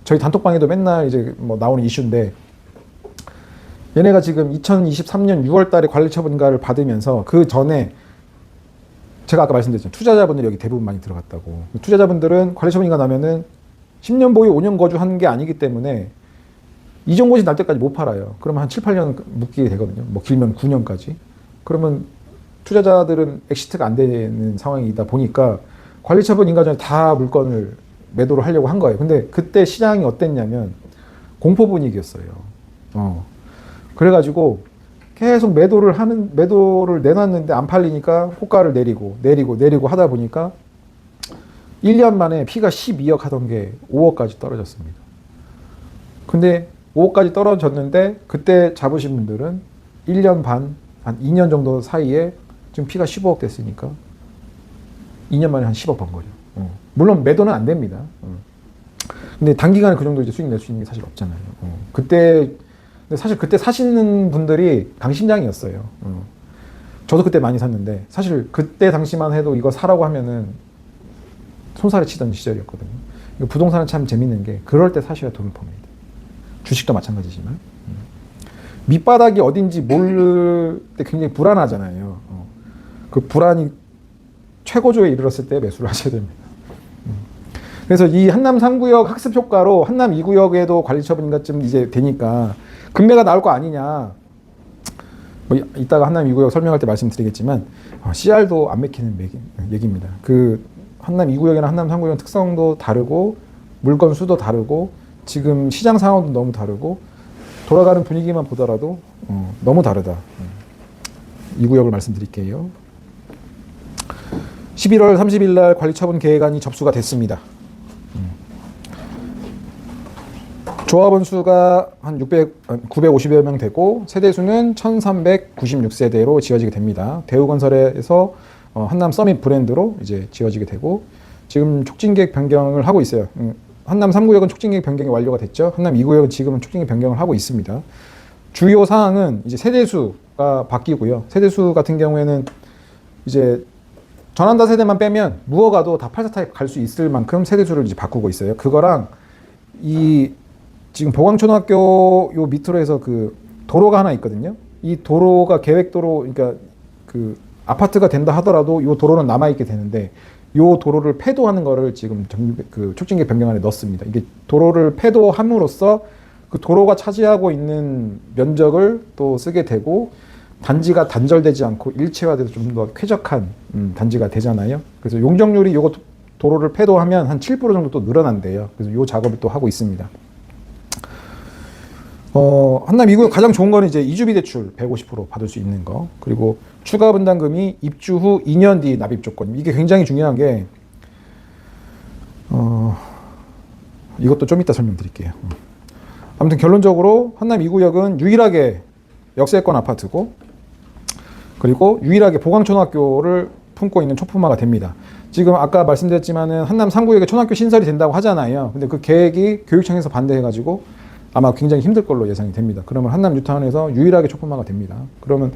저희 단톡방에도 맨날 이제 뭐 나오는 이슈인데 얘네가 지금 2023년 6월 달에 관리처분 인가를 받으면서 그 전에 제가 아까 말씀드렸죠. 투자자분들이 여기 대부분 많이 들어갔다고. 투자자분들은 관리처분 인가 나면은 10년 보유 5년 거주하는 게 아니기 때문에 이전고지 날 때까지 못 팔아요. 그러면 한 7, 8년 묶이게 되거든요. 뭐 길면 9년까지. 그러면 투자자들은 엑시트가 안 되는 상황이다 보니까 관리처분 인가 전에 다 물건을 매도를 하려고 한 거예요. 근데 그때 시장이 어땠냐면 공포 분위기였어요. 그래가지고 계속 매도를 내놨는데 안 팔리니까 호가를 내리고 하다 보니까 1년 만에 피가 12억 하던 게 5억까지 떨어졌습니다. 근데 5억까지 떨어졌는데 그때 잡으신 분들은 1년 반, 한 2년 정도 사이에 지금 피가 15억 됐으니까 2년 만에 한 10억 번 거죠. 물론 매도는 안 됩니다. 근데 단기간에 그 정도 이제 수익 낼 수 있는 게 사실 없잖아요. 근데 사실 그때 사시는 분들이 강심장이었어요. 저도 그때 많이 샀는데 사실 그때 당시만 해도 이거 사라고 하면은 손살에 치던 시절이었거든요. 부동산은 참 재밌는 게 그럴 때 사셔야 돈을 법니다. 주식도 마찬가지지만 밑바닥이 어딘지 모를 때 굉장히 불안하잖아요. 그 불안이 최고조에 이르렀을 때 매수를 하셔야 됩니다. 그래서 이 한남 3구역 학습 효과로 한남 2구역에도 관리처분인가쯤 이제 되니까 금매가 나올 거 아니냐. 뭐 이따가 한남 2구역 설명할 때 말씀드리겠지만 CR도 안 맥히는 얘기입니다. 그 한남 2구역이나 한남 3구역 특성도 다르고 물건 수도 다르고 지금 시장 상황도 너무 다르고 돌아가는 분위기만 보더라도 너무 다르다. 2구역을 말씀드릴게요. 11월 30일 날 관리처분 계획안이 접수가 됐습니다. 조합원 수가 한 950여 명 되고 세대수는 1396세대로 지어지게 됩니다. 대우건설에서 한남 서밋 브랜드로 이제 지어지게 되고 지금 촉진계획 변경을 하고 있어요. 한남 3구역은 촉진계획 변경이 완료가 됐죠. 한남 2구역은 지금은 촉진계획 변경을 하고 있습니다. 주요 사항은 이제 세대수가 바뀌고요. 세대수 같은 경우에는 이제 전환다 세대만 빼면 무허가도 다 84 타입 갈 수 있을 만큼 세대수를 이제 바꾸고 있어요. 그거랑 이 지금 보광초등학교 요 밑으로 해서 그 도로가 하나 있거든요. 이 도로가 계획도로 그러니까 그 아파트가 된다 하더라도 요 도로는 남아 있게 되는데 요 도로를 폐도하는 거를 지금 그 촉진계획 변경안에 넣습니다. 이게 도로를 폐도함으로써 그 도로가 차지하고 있는 면적을 또 쓰게 되고 단지가 단절되지 않고 일체화돼서 좀 더 쾌적한 단지가 되잖아요. 그래서 용적률이 요거 도로를 폐도하면 한 7% 정도 또 늘어난대요. 그래서 요 작업을 또 하고 있습니다. 한남 2구역 가장 좋은 거는 이제 이주비 대출 150% 받을 수 있는 거. 그리고 추가 분담금이 입주 후 2년 뒤 납입 조건. 이게 굉장히 중요한 게, 이것도 좀 이따 설명드릴게요. 아무튼 결론적으로 한남 2구역은 유일하게 역세권 아파트고, 그리고 유일하게 보광초등학교를 품고 있는 초품화가 됩니다. 지금 아까 말씀드렸지만은 한남 3구역에 초등학교 신설이 된다고 하잖아요. 근데 그 계획이 교육청에서 반대해가지고 아마 굉장히 힘들 걸로 예상이 됩니다. 그러면 한남 뉴타운에서 유일하게 초품화가 됩니다. 그러면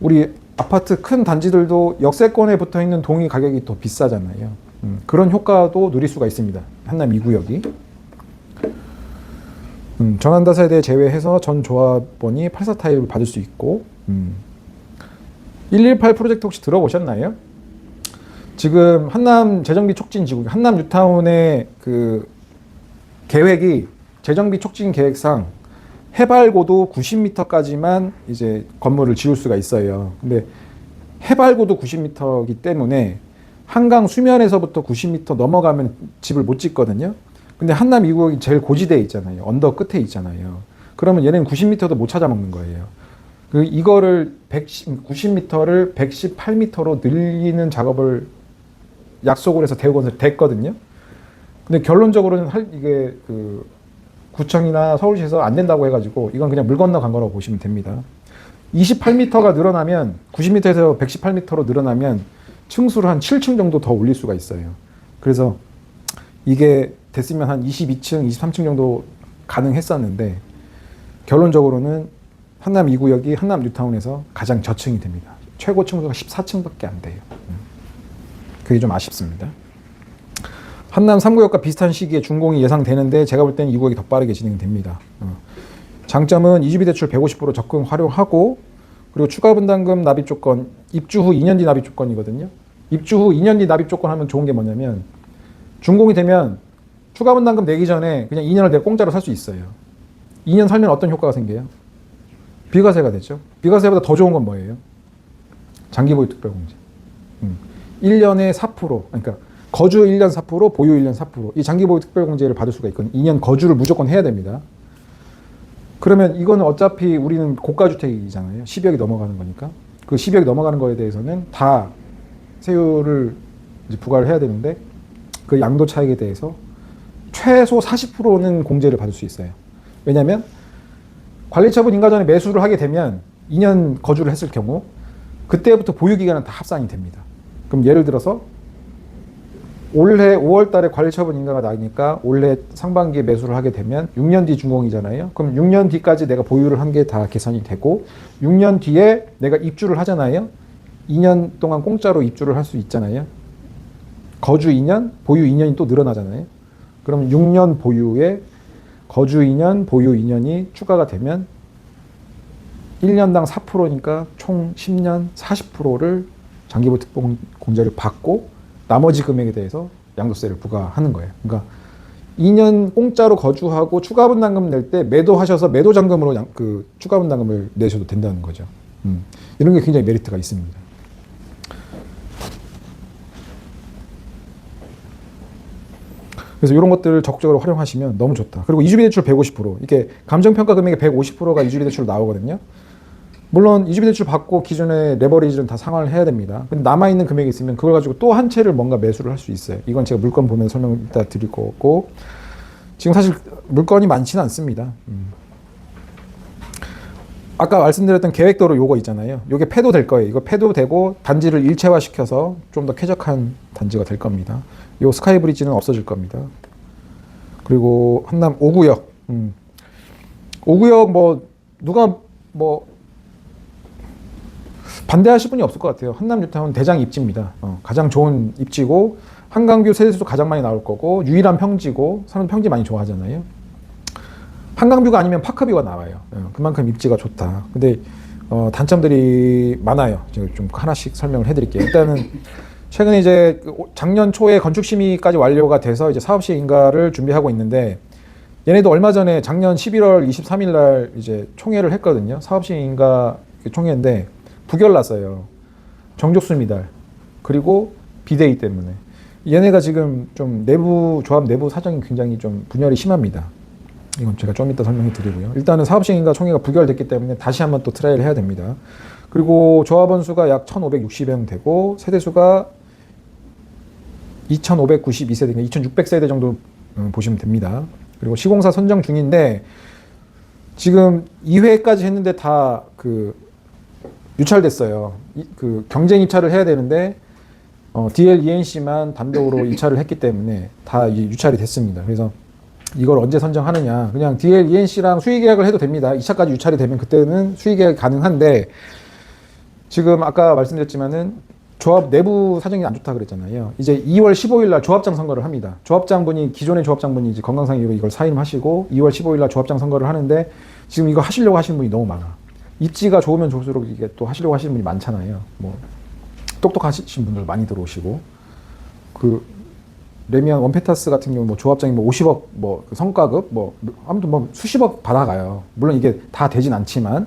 우리 아파트 큰 단지들도 역세권에 붙어 있는 동이 가격이 더 비싸잖아요. 그런 효과도 누릴 수가 있습니다. 한남 2구역이. 전환다 세대 제외해서 전 조합원이 84 타입을 받을 수 있고 118 프로젝트 혹시 들어보셨나요? 지금 한남 재정비 촉진 지구, 한남 뉴타운의 그 계획이 재정비 촉진 계획상 해발 고도 90m까지만 이제 건물을 지을 수가 있어요. 근데 해발 고도 90m이기 때문에 한강 수면에서부터 90m 넘어가면 집을 못 짓거든요. 근데 한남 2구역이 제일 고지대에 있잖아요. 언덕 끝에 있잖아요. 그러면 얘는 90m도 못 찾아먹는 거예요. 이거를 90m를 118m로 늘리는 작업을 약속을 해서 대우건설이 됐거든요. 근데 결론적으로는 이게 그 구청이나 서울시에서 안 된다고 해가지고 이건 그냥 물 건너간 거라고 보시면 됩니다. 28m가 늘어나면 90m에서 118m로 늘어나면 층수를 한 7층 정도 더 올릴 수가 있어요. 그래서 이게 됐으면 한 22층, 23층 정도 가능했었는데 결론적으로는 한남 2구역이 한남 뉴타운에서 가장 저층이 됩니다. 최고 층수가 14층밖에 안 돼요. 그게 좀 아쉽습니다. 한남 3구역과 비슷한 시기에 준공이 예상되는데 제가 볼 때는 2구역이 더 빠르게 진행됩니다. 장점은 이주비 대출 150% 적극 활용하고 그리고 추가 분담금 납입 조건, 입주 후 2년 뒤 납입 조건이거든요. 입주 후 2년 뒤 납입 조건 하면 좋은 게 뭐냐면 준공이 되면 추가 분담금 내기 전에 그냥 2년을 내가 공짜로 살 수 있어요. 2년 살면 어떤 효과가 생겨요? 비과세가 되죠. 비과세보다 더 좋은 건 뭐예요? 장기보유 특별공제. 1년에 4%, 그러니까 거주 1년 4%, 보유 1년 4%. 이 장기보유 특별공제를 받을 수가 있거든요. 2년 거주를 무조건 해야 됩니다. 그러면 이거는 어차피 우리는 고가주택이잖아요. 10억이 넘어가는 거니까. 그 10억이 넘어가는 거에 대해서는 다 세율을 이제 부과를 해야 되는데 그 양도 차익에 대해서 최소 40%는 공제를 받을 수 있어요. 왜냐하면 관리처분 인가 전에 매수를 하게 되면 2년 거주를 했을 경우 그때부터 보유기간은 다 합산이 됩니다. 그럼 예를 들어서 올해 5월 달에 관리처분 인가가 나니까 올해 상반기에 매수를 하게 되면 6년 뒤 준공이잖아요. 그럼 6년 뒤까지 내가 보유를 한 게 다 계산이 되고 6년 뒤에 내가 입주를 하잖아요. 2년 동안 공짜로 입주를 할 수 있잖아요. 거주 2년, 보유 2년이 또 늘어나잖아요. 그럼 6년 보유에 거주 2년, 보유 2년이 추가가 되면 1년당 4%니까 총 10년 40%를 장기보유 특별공제를 받고 나머지 금액에 대해서 양도세를 부과하는 거예요. 그러니까 2년 공짜로 거주하고 추가 분담금 낼 때 매도하셔서 매도 잔금으로 그 추가 분담금을 내셔도 된다는 거죠. 이런 게 굉장히 메리트가 있습니다. 그래서 이런 것들을 적극적으로 활용하시면 너무 좋다. 그리고 이주비 대출 150%. 이게 감정평가 금액의 150%가 이주비 대출로 나오거든요. 물론 이주비 대출 받고 기존의 레버리지는 다 상환을 해야 됩니다. 근데 남아있는 금액이 있으면 그걸 가지고 또 한 채를 뭔가 매수를 할 수 있어요. 이건 제가 물건 보면서 설명을 이따 드릴 거고 지금 사실 물건이 많지는 않습니다. 아까 말씀드렸던 계획도로 요거 있잖아요. 요게 폐도 될 거예요. 이거 폐도 되고 단지를 일체화 시켜서 좀 더 쾌적한 단지가 될 겁니다. 요 스카이 브리지는 없어질 겁니다. 그리고 한남 5구역. 5구역 뭐 누가 뭐 반대하실 분이 없을 것 같아요. 한남 뉴타운 대장 입지입니다. 가장 좋은 입지고 한강뷰 세대수도 가장 많이 나올 거고 유일한 평지고 사람 평지 많이 좋아하잖아요. 한강뷰가 아니면 파크뷰가 나와요. 그만큼 입지가 좋다. 근데 단점들이 많아요. 제가 좀 하나씩 설명을 해드릴게요. 일단은 최근에 이제 작년 초에 건축 심의까지 완료가 돼서 이제 사업 시행 인가를 준비하고 있는데 얘네도 얼마 전에 작년 11월 23일 날 이제 총회를 했거든요. 사업 시행 인가 총회인데 부결났어요. 정족수 미달 그리고 비대위 때문에 얘네가 지금 좀 내부 조합 내부 사정이 굉장히 좀 분열이 심합니다. 이건 제가 좀 이따 설명해 드리고요. 일단은 사업시행인가 총회가 부결됐기 때문에 다시 한번 또 트라이를 해야 됩니다. 그리고 조합원 수가 약 1,560명 되고 세대수가 2,592세대, 2,600세대 정도 보시면 됩니다. 그리고 시공사 선정 중인데 지금 2회까지 했는데 다 유찰됐어요. 그 경쟁 입찰을 해야 되는데 DL ENC만 단독으로 입찰을 했기 때문에 다 유찰이 됐습니다. 그래서 이걸 언제 선정하느냐. 그냥 DL ENC랑 수의계약을 해도 됩니다. 2차까지 유찰이 되면 그때는 수의계약이 가능한데 지금 아까 말씀드렸지만은 조합 내부 사정이 안 좋다 그랬잖아요. 이제 2월 15일 날 조합장 선거를 합니다. 조합장분이 기존의 조합장분이 이제 건강상 이걸 사임하시고 2월 15일 날 조합장 선거를 하는데 지금 이거 하시려고 하시는 분이 너무 많아. 입지가 좋으면 좋을수록 이게 또 하시려고 하시는 분이 많잖아요. 뭐 똑똑하신 분들 많이 들어오시고 그 레미안 원페타스 같은 경우 뭐 조합장이 뭐 50억 뭐 성과급 뭐 아무튼 뭐 수십억 받아가요. 물론 이게 다 되진 않지만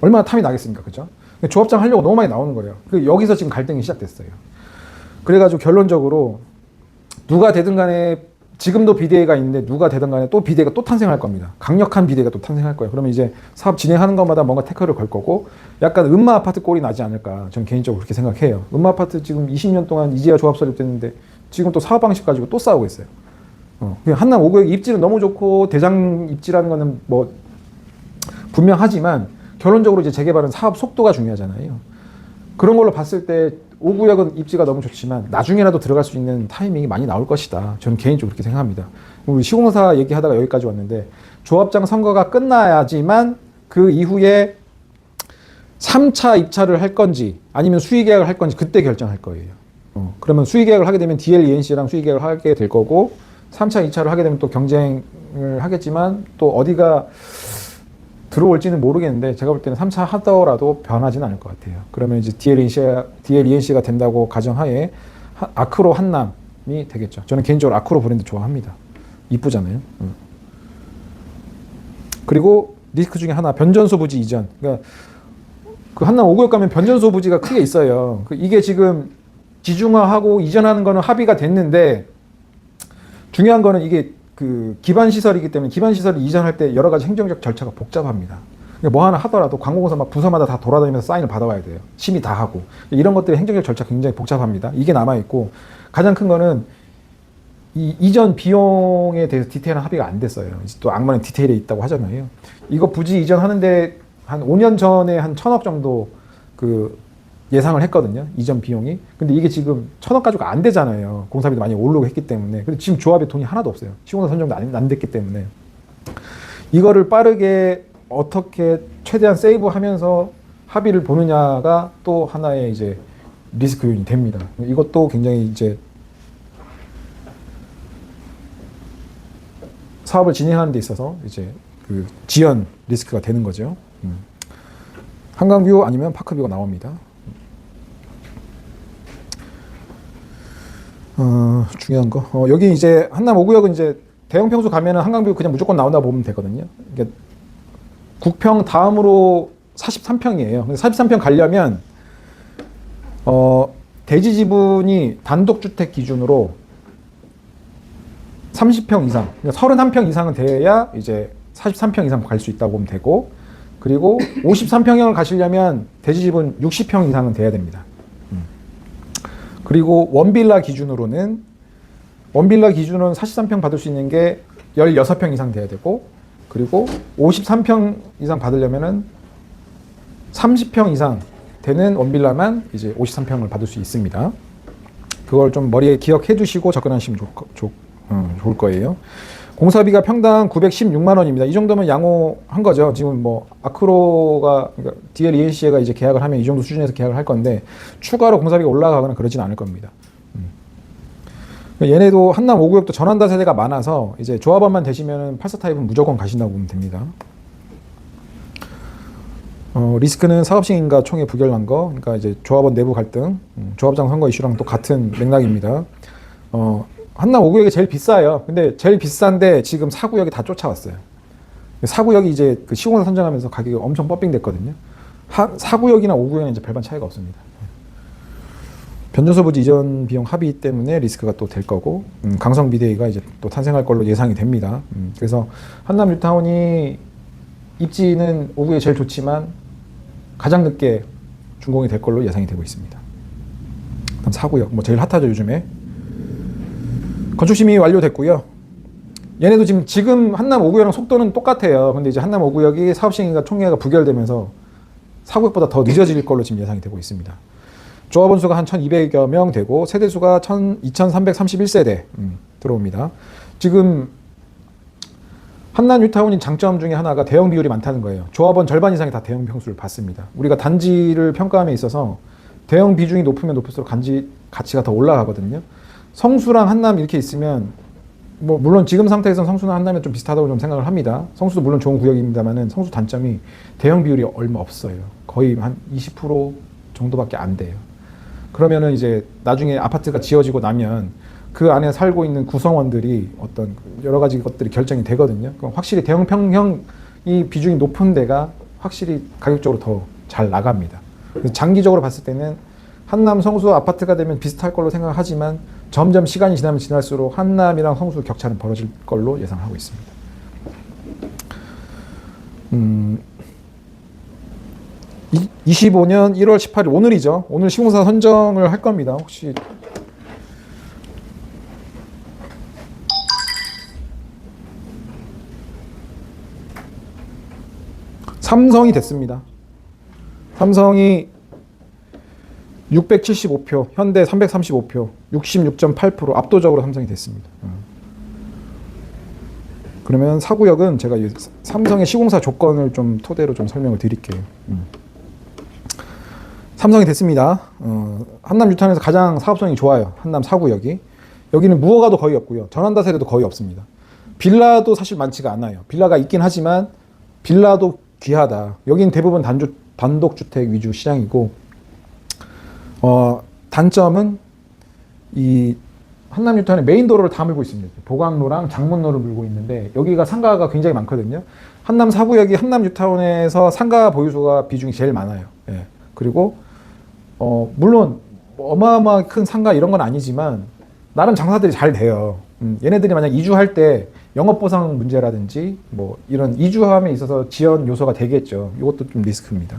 얼마나 탐이 나겠습니까, 그죠? 조합장 하려고 너무 많이 나오는 거예요. 여기서 지금 갈등이 시작됐어요. 그래가지고 결론적으로 누가 되든 간에 지금도 비대위가 있는데 누가 되든 간에 또 비대위가 또 탄생할 겁니다. 강력한 비대위가 또 탄생할 거예요. 그러면 이제 사업 진행하는 것마다 뭔가 태클을 걸 거고 약간 음마 아파트 꼴이 나지 않을까 저는 개인적으로 그렇게 생각해요. 음마 아파트 지금 20년 동안 이제야 조합 설립됐는데 지금 또 사업 방식 가지고 또 싸우고 있어요. 한남 5구역 입지는 너무 좋고 대장 입지라는 거는 뭐 분명하지만 결론적으로 이제 재개발은 사업 속도가 중요하잖아요. 그런 걸로 봤을 때 5구역은 입지가 너무 좋지만 나중에라도 들어갈 수 있는 타이밍이 많이 나올 것이다. 저는 개인적으로 그렇게 생각합니다. 우리 시공사 얘기하다가 여기까지 왔는데 조합장 선거가 끝나야지만 그 이후에 3차 입찰을 할 건지 아니면 수의계약을 할 건지 그때 결정할 거예요. 그러면 수의계약을 하게 되면 DLENC랑 수의계약을 하게 될 거고 3차 입찰을 하게 되면 또 경쟁을 하겠지만 또 어디가 들어올지는 모르겠는데 제가 볼 때는 3차 하더라도 변하지는 않을 것 같아요. 그러면 이제 DLENC가 된다고 가정하에 아크로 한남이 되겠죠. 저는 개인적으로 아크로 브랜드 좋아합니다. 이쁘잖아요. 그리고 리스크 중에 하나 변전소 부지 이전. 그러니까 그 한남 5구역 가면 변전소 부지가 크게 있어요. 이게 지금 지중화하고 이전하는 거는 합의가 됐는데 중요한 거는 이게 그 기반 시설이기 때문에 기반 시설을 이전할 때 여러 가지 행정적 절차가 복잡합니다. 그러니까 뭐 하나 하더라도 관공서 막 부서마다 다 돌아다니면서 사인을 받아와야 돼요. 심의 다 하고 이런 것들이 행정적 절차 굉장히 복잡합니다. 이게 남아 있고 가장 큰 거는 이 이전 비용에 대해서 디테일한 합의가 안 됐어요. 또 악마는 디테일에 있다고 하잖아요. 이거 부지 이전하는데 한 5년 전에 한 1,000억 정도 그 예상을 했거든요. 이전 비용이. 근데 이게 지금 1,000억 가지고 안 되잖아요. 공사비도 많이 오르고 했기 때문에. 근데 지금 조합에 돈이 하나도 없어요. 시공사 선정도 안 됐기 때문에. 이거를 빠르게 어떻게 최대한 세이브하면서 합의를 보느냐가 또 하나의 이제 리스크 요인이 됩니다. 이것도 굉장히 이제 사업을 진행하는 데 있어서 이제 그 지연 리스크가 되는 거죠. 한강뷰 아니면 파크뷰가 나옵니다. 중요한 거. 여기 이제 한남 5구역은 이제 대형 평수 가면은 한강뷰 그냥 무조건 나온다 보면 되거든요. 이게 국평 다음으로 43평이에요. 근데 43평 가려면 대지 지분이 단독주택 기준으로 30평 이상, 그러니까 31평 이상은 돼야 이제 43평 이상 갈 수 있다고 보면 되고, 그리고 53평형을 가시려면 대지 지분 60평 이상은 돼야 됩니다. 그리고 원빌라 기준으로는 43평 받을 수 있는 게 16평 이상 돼야 되고, 그리고 53평 이상 받으려면은 30평 이상 되는 원빌라만 이제 53평을 받을 수 있습니다. 그걸 좀 머리에 기억해 두시고 접근하시면 좋을 거예요. 공사비가 평당 916만 원입니다. 이 정도면 양호한 거죠. 지금 뭐 아크로가 그러니까 DLENC가 이제 계약을 하면 이 정도 수준에서 계약을 할 건데 추가로 공사비가 올라가거나 그러진 않을 겁니다. 얘네도 한남 5구역도 전환다 세대가 많아서 이제 조합원만 되시면 84 타입은 무조건 가신다고 보면 됩니다. 리스크는 사업시행인가 총회 부결난 거, 그러니까 이제 조합원 내부 갈등, 조합장 선거 이슈랑 또 같은 맥락입니다. 한남 5구역이 제일 비싸요. 근데 제일 비싼데 지금 4구역이 다 쫓아왔어요. 4구역이 이제 그 시공사 선정하면서 가격이 엄청 펌핑됐거든요. 4구역이나 5구역은 이제 별반 차이가 없습니다. 변전소 부지 이전 비용 합의 때문에 리스크가 또 될 거고, 강성 비대위가 이제 또 탄생할 걸로 예상이 됩니다. 그래서 한남 뉴타운이 입지는 5구역이 제일 좋지만 가장 늦게 준공이 될 걸로 예상이 되고 있습니다. 그다음 4구역, 뭐 제일 핫하죠 요즘에. 건축 심의 완료됐고요. 얘네도 지금 한남 5구역이랑 속도는 똑같아요. 근데 이제 한남 5구역이 사업시행인가 총회가 부결되면서 4구역보다 더 늦어질 걸로 지금 예상이 되고 있습니다. 조합원 수가 한 1,200여 명 되고 세대수가 2,331세대 들어옵니다. 지금 한남 뉴타운인 장점 중에 하나가 대형 비율이 많다는 거예요. 조합원 절반 이상이 다 대형 평수를 받습니다. 우리가 단지를 평가함에 있어서 대형 비중이 높으면 높을수록 가치가 더 올라가거든요. 성수랑 한남 이렇게 있으면 뭐 물론 지금 상태에서는 성수나 한남이 좀 비슷하다고 좀 생각을 합니다. 성수도 물론 좋은 구역입니다만은 성수 단점이 대형 비율이 얼마 없어요. 거의 한 20% 정도밖에 안 돼요. 그러면은 이제 나중에 아파트가 지어지고 나면 그 안에 살고 있는 구성원들이 어떤 여러 가지 것들이 결정이 되거든요. 그럼 확실히 대형 평형이 비중이 높은 데가 확실히 가격적으로 더 잘 나갑니다. 그래서 장기적으로 봤을 때는 한남, 성수 아파트가 되면 비슷할 걸로 생각하지만 점점 시간이 지나면 지날수록 한남이랑 성수 격차는 벌어질 걸로 예상하고 있습니다. 25년 1월 18일 오늘이죠. 오늘 시공사 선정을 할 겁니다. 혹시 삼성이 됐습니다. 삼성이 675표, 현대 335표, 66.8% 압도적으로 삼성이 됐습니다. 그러면 사구역은 제가 삼성의 시공사 조건을 좀 토대로 좀 설명을 드릴게요. 삼성이 됐습니다. 한남 유탄에서 가장 사업성이 좋아요. 한남 사구역이. 여기는 무허가도 거의 없고요. 전환다세대도 거의 없습니다. 빌라도 사실 많지가 않아요. 빌라가 있긴 하지만 빌라도 귀하다. 여기는 대부분 단독주택 위주 시장이고 단점은 이 한남 유탄의 메인 도로를 다 물고 있습니다. 보강로랑 장문로를 물고 있는데 여기가 상가가 굉장히 많거든요. 한남 사구역이 한남 유타운에서 상가 보유소가 비중이 제일 많아요. 예. 그리고 물론 어마어마하게 큰 상가 이런 건 아니지만 나름 장사들이 잘 돼요. 얘네들이 만약 이주할 때 영업보상 문제라든지 뭐 이런 이주함에 있어서 지연 요소가 되겠죠. 이것도 좀 리스크입니다.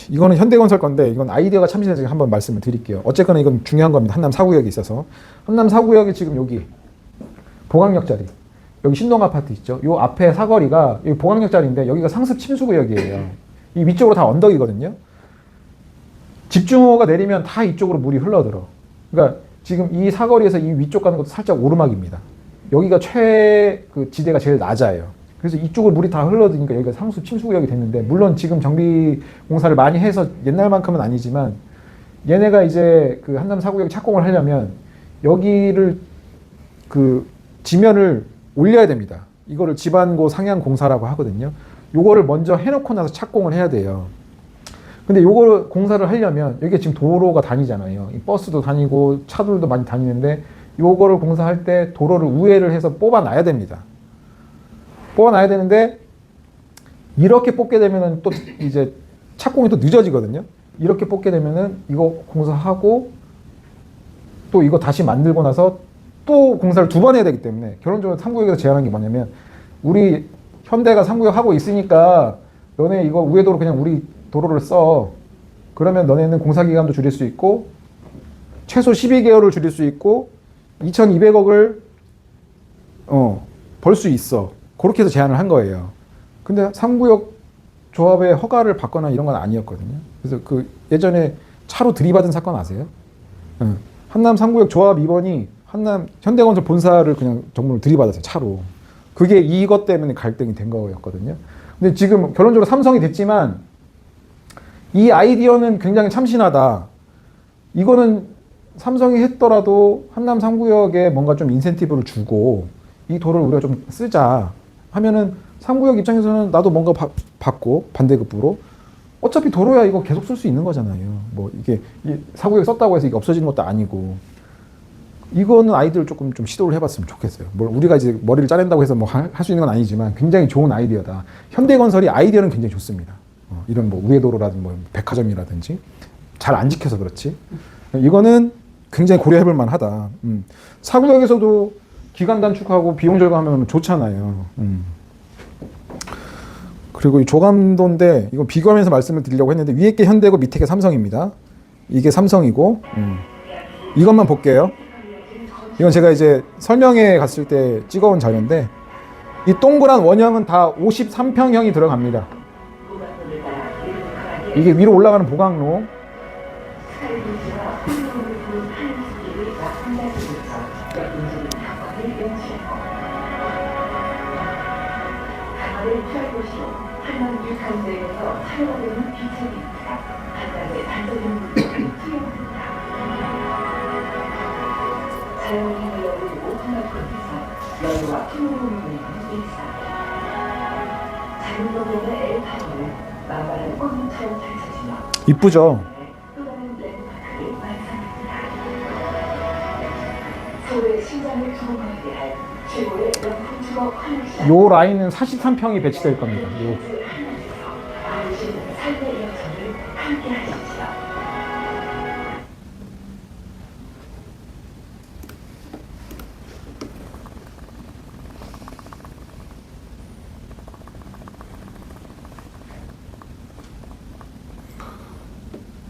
이거는 현대건설 건데 이건 아이디어가 참신해서 한번 말씀을 드릴게요. 어쨌거나 이건 중요한 겁니다. 한남 사구역에 있어서. 한남 사구역이 지금 여기 보강역 자리, 여기 신동 아파트 있죠. 요 앞에 사거리가 여기 보강역 자리인데 여기가 상습 침수구역이에요. 이 위쪽으로 다 언덕이거든요. 집중호우가 내리면 다 이쪽으로 물이 흘러들어. 그러니까 지금 이 사거리에서 이 위쪽 가는 것도 살짝 오르막입니다. 여기가 그 지대가 제일 낮아요. 그래서 이쪽으로 물이 다 흘러드니까 여기가 상수 침수구역이 됐는데, 물론 지금 정비 공사를 많이 해서 옛날만큼은 아니지만 얘네가 이제 그 한남 사구역 착공을 하려면 여기를 그 지면을 올려야 됩니다. 이거를 지반고 상향 공사라고 하거든요. 요거를 먼저 해놓고 나서 착공을 해야 돼요. 근데 요거를 공사를 하려면 여기가 지금 도로가 다니잖아요. 버스도 다니고 차들도 많이 다니는데 요거를 공사할 때 도로를 우회를 해서 뽑아놔야 됩니다. 뽑아놔야 되는데 이렇게 뽑게 되면은 또 이제 착공이 또 늦어지거든요. 이렇게 뽑게 되면은 이거 공사하고 또 이거 다시 만들고 나서 또 공사를 두 번 해야 되기 때문에 결론적으로 3구역에서 제안한 게 뭐냐면, 우리 현대가 3구역 하고 있으니까 너네 이거 우회도로 그냥 우리 도로를 써. 그러면 너네는 공사기간도 줄일 수 있고 최소 12개월을 줄일 수 있고 2,200억을 벌 수 있어. 그렇게 해서 제안을 한 거예요. 근데 3구역 조합의 허가를 받거나 이런 건 아니었거든요. 그래서 그 예전에 차로 들이받은 사건 아세요? 한남 3구역 조합 입원이 한남 현대건설 본사를 그냥 정부를 들이받았어요, 차로. 그게 이것 때문에 갈등이 된 거였거든요. 근데 지금 결론적으로 삼성이 됐지만 이 아이디어는 굉장히 참신하다. 이거는 삼성이 했더라도 한남 3구역에 뭔가 좀 인센티브를 주고 이 도를 우리가 좀 쓰자 하면은 3구역 입장에서는 나도 뭔가 받고 반대급부로 어차피 도로야 이거 계속 쓸 수 있는 거잖아요. 뭐 이게 4구역 썼다고 해서 이게 없어지는 것도 아니고, 이거는 아이디어를 조금 좀 시도를 해봤으면 좋겠어요. 뭘 우리가 이제 머리를 짜낸다고 해서 뭐 할 수 있는 건 아니지만 굉장히 좋은 아이디어다. 현대건설이 아이디어는 굉장히 좋습니다. 이런 뭐 우회도로라든지 뭐 백화점이라든지 잘 안 지켜서 그렇지. 이거는 굉장히 고려해볼 만하다. 4구역에서도 기간 단축하고 비용 절감하면 좋잖아요. 그리고 이 조감도인데 이건 비교하면서 말씀을 드리려고 했는데 위에 게 현대고 밑에 게 삼성입니다. 이게 삼성이고 이것만 볼게요. 이건 제가 이제 설명회 갔을 때 찍어온 자료인데 이 동그란 원형은 다 53평형이 들어갑니다. 이게 위로 올라가는 보강로. 한대에서 사용되는 비철입니다. 한강의 단적인 물건을 투영합니다. 자연의 여를 오픈할 곳에서 열과 피로를 보내는 일상. 작은 동네의 엘타워는 마발의 꽃잎처럼 펼쳐지며 이쁘죠? 또 다른 랜드마크를 완성합니다. 서울의 심장을 주목하게 할 최고의 명품 주거 커넥션. 요 라인은 43평이 배치될 겁니다. 요. 삶의 여정을 함께 하십시오.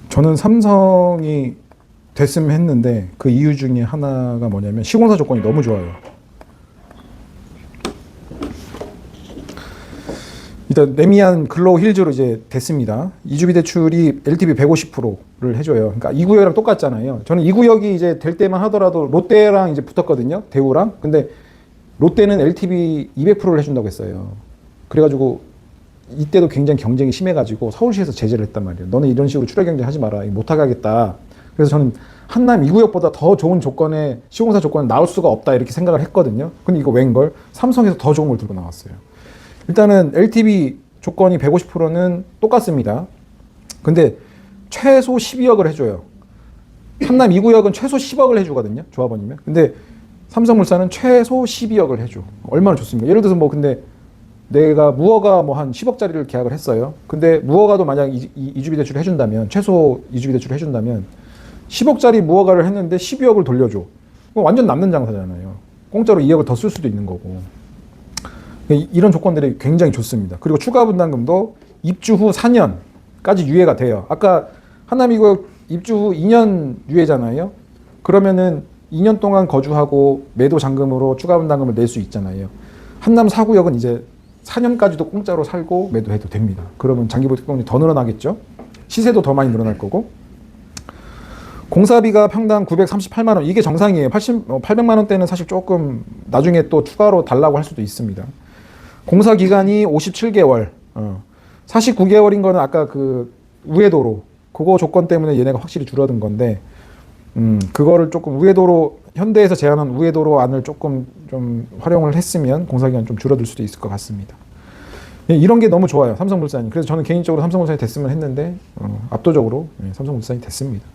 저는 삼성이 됐으면 했는데 그 이유 중에 하나가 뭐냐면 시공사 조건이 너무 좋아요. 일단 레미안 글로우 힐즈로 이제 됐습니다. 이주비 대출이 LTV 150%를 해줘요. 그러니까 이 구역이랑 똑같잖아요. 저는 이 구역이 이제 될 때만 하더라도 롯데랑 이제 붙었거든요. 대우랑. 근데 롯데는 LTV 200%를 해준다고 했어요. 그래가지고 이때도 굉장히 경쟁이 심해가지고 서울시에서 제재를 했단 말이에요. 너네 이런 식으로 추려 경쟁하지 마라. 못하게 하겠다. 그래서 저는 한남 2구역보다 더 좋은 조건에 시공사 조건에 나올 수가 없다 이렇게 생각을 했거든요. 근데 이거 웬걸? 삼성에서 더 좋은 걸 들고 나왔어요. 일단은 LTV 조건이 150%는 똑같습니다. 근데 최소 12억을 해줘요. 한남 2구역은 최소 10억을 해주거든요. 조합원이면. 근데 삼성물산은 최소 12억을 해줘. 얼마나 좋습니까? 예를 들어서 뭐 근데 내가 무허가 뭐 한 10억짜리를 계약을 했어요. 근데 무허가도 만약 이주비 대출을 해준다면, 최소 이주비 대출을 해준다면 10억짜리 무허가를 했는데 12억을 돌려줘. 그럼 완전 남는 장사잖아요. 공짜로 2억을 더 쓸 수도 있는 거고. 이런 조건들이 굉장히 좋습니다. 그리고 추가 분담금도 입주 후 4년까지 유예가 돼요. 아까 한남 2구역 입주 후 2년 유예잖아요. 그러면은 2년 동안 거주하고 매도 잔금으로 추가 분담금을 낼 수 있잖아요. 한남 4구역은 이제 4년까지도 공짜로 살고 매도해도 됩니다. 그러면 장기보증금이 더 늘어나겠죠. 시세도 더 많이 늘어날 거고. 공사비가 평당 938만 원. 이게 정상이에요. 800만 원대는 사실 조금 나중에 또 추가로 달라고 할 수도 있습니다. 공사 기간이 57개월. 49개월인 거는 아까 그 우회도로 그거 조건 때문에 얘네가 확실히 줄어든 건데 그거를 조금 우회도로 현대에서 제안한 우회도로 안을 조금 좀 활용을 했으면 공사기간 좀 줄어들 수도 있을 것 같습니다. 이런 게 너무 좋아요. 삼성물산이. 그래서 저는 개인적으로 삼성물산이 됐으면 했는데 압도적으로 삼성물산이 됐습니다.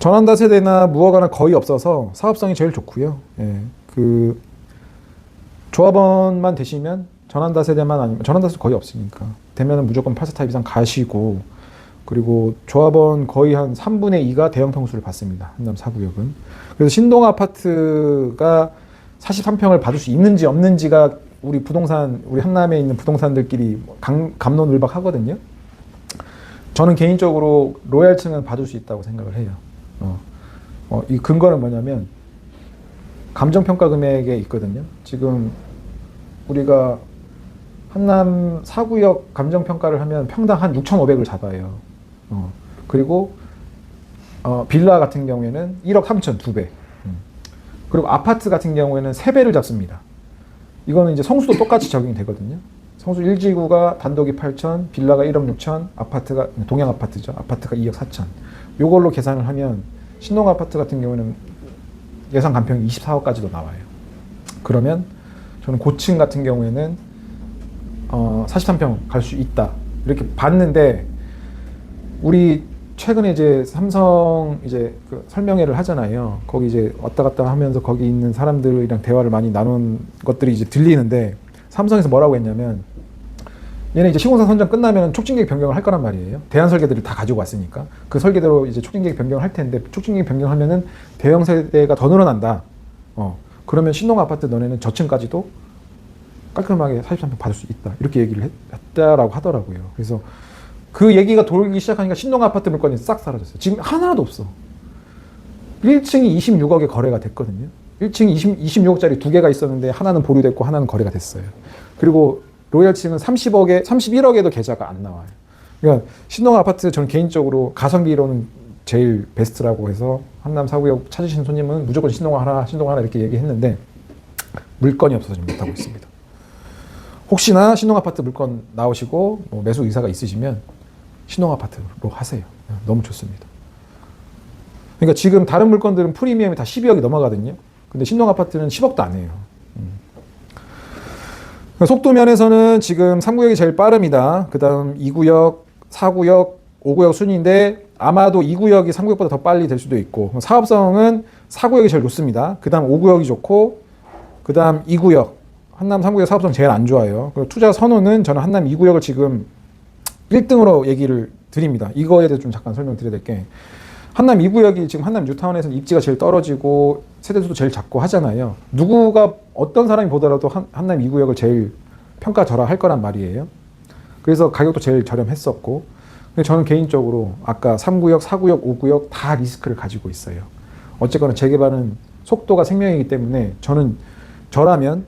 전환다세대나 무허가는 거의 없어서 사업성이 제일 좋고요. 그 조합원만 되시면 전환다세대만 아니면 전환다세 거의 없으니까 되면은 무조건 84타입 이상 가시고 그리고 조합원 거의 한 3분의 2가 대형 평수를 받습니다. 한남 4구역은. 그래서 신동 아파트가 43평을 받을 수 있는지 없는지가 우리 한남에 있는 부동산들끼리 갑론을박하거든요. 저는 개인적으로 로얄층은 받을 수 있다고 생각을 해요. 이 근거는 뭐냐면 감정평가 금액에 있거든요. 지금 우리가 한남 4구역 감정평가를 하면 평당 한 6,500을 잡아요. 그리고 빌라 같은 경우에는 1억 3천 2배. 그리고 아파트 같은 경우에는 3배를 잡습니다. 이거는 이제 성수도 똑같이 적용이 되거든요. 성수 1지구가 단독이 8천, 빌라가 1억 6천, 아파트가 동양 아파트죠. 아파트가 2억 4천. 요걸로 계산을 하면 신동 아파트 같은 경우는 예상 간평이 24억까지도 나와요. 그러면 저는 고층 같은 경우에는 43평 갈 수 있다. 이렇게 봤는데 우리 최근에 이제 삼성 이제 그 설명회를 하잖아요. 거기 이제 왔다 갔다 하면서 거기 있는 사람들이랑 대화를 많이 나눈 것들이 이제 들리는데 삼성에서 뭐라고 했냐면 얘네 이제 시공사 선정 끝나면 촉진계획 변경을 할 거란 말이에요. 대안 설계들을 다 가지고 왔으니까 그 설계대로 이제 촉진계획 변경을 할 텐데 촉진계획 변경하면은 대형 세대가 더 늘어난다. 그러면 신동 아파트 너네는 저층까지도 깔끔하게 43평 받을 수 있다. 이렇게 얘기를 했다라고 하더라고요. 그래서 그 얘기가 돌기 시작하니까 신동 아파트 물건이 싹 사라졌어요. 지금 하나도 없어. 1층이 26억에 거래가 됐거든요. 1층이 26억짜리 2개가 있었는데 하나는 보류됐고 하나는 거래가 됐어요. 그리고 로얄층은 31억에도 계좌가 안 나와요. 그러니까 신동 아파트 저는 개인적으로 가성비로는 제일 베스트라고 해서 한남 4구역 찾으시는 손님은 무조건 신동 하나 이렇게 얘기했는데 물건이 없어서 지금 못하고 있습니다. 혹시나 신혼아파트 물건 나오시고 뭐 매수 의사가 있으시면 신혼아파트로 하세요. 너무 좋습니다. 그러니까 지금 다른 물건들은 프리미엄이 다 12억이 넘어가거든요. 근데 신혼아파트는 10억도 안 해요. 속도 면에서는 지금 3구역이 제일 빠릅니다. 그 다음 2구역, 4구역, 5구역 순인데 아마도 2구역이 3구역보다 더 빨리 될 수도 있고, 사업성은 4구역이 제일 좋습니다. 그 다음 5구역이 좋고, 그 다음 2구역, 한남 3구역 사업성 제일 안 좋아요. 그리고 투자 선호는 저는 한남 2구역을 지금 1등으로 얘기를 드립니다. 이거에 대해서 좀 잠깐 설명드려야 될 게, 한남 2구역이 지금 한남 뉴타운에서는 입지가 제일 떨어지고 세대수도 제일 작고 하잖아요. 누구가 어떤 사람이 보더라도 한남 2구역을 제일 평가절하할 거란 말이에요. 그래서 가격도 제일 저렴했었고, 근데 저는 개인적으로 아까 3구역, 4구역, 5구역 다 리스크를 가지고 있어요. 어쨌거나 재개발은 속도가 생명이기 때문에 저라면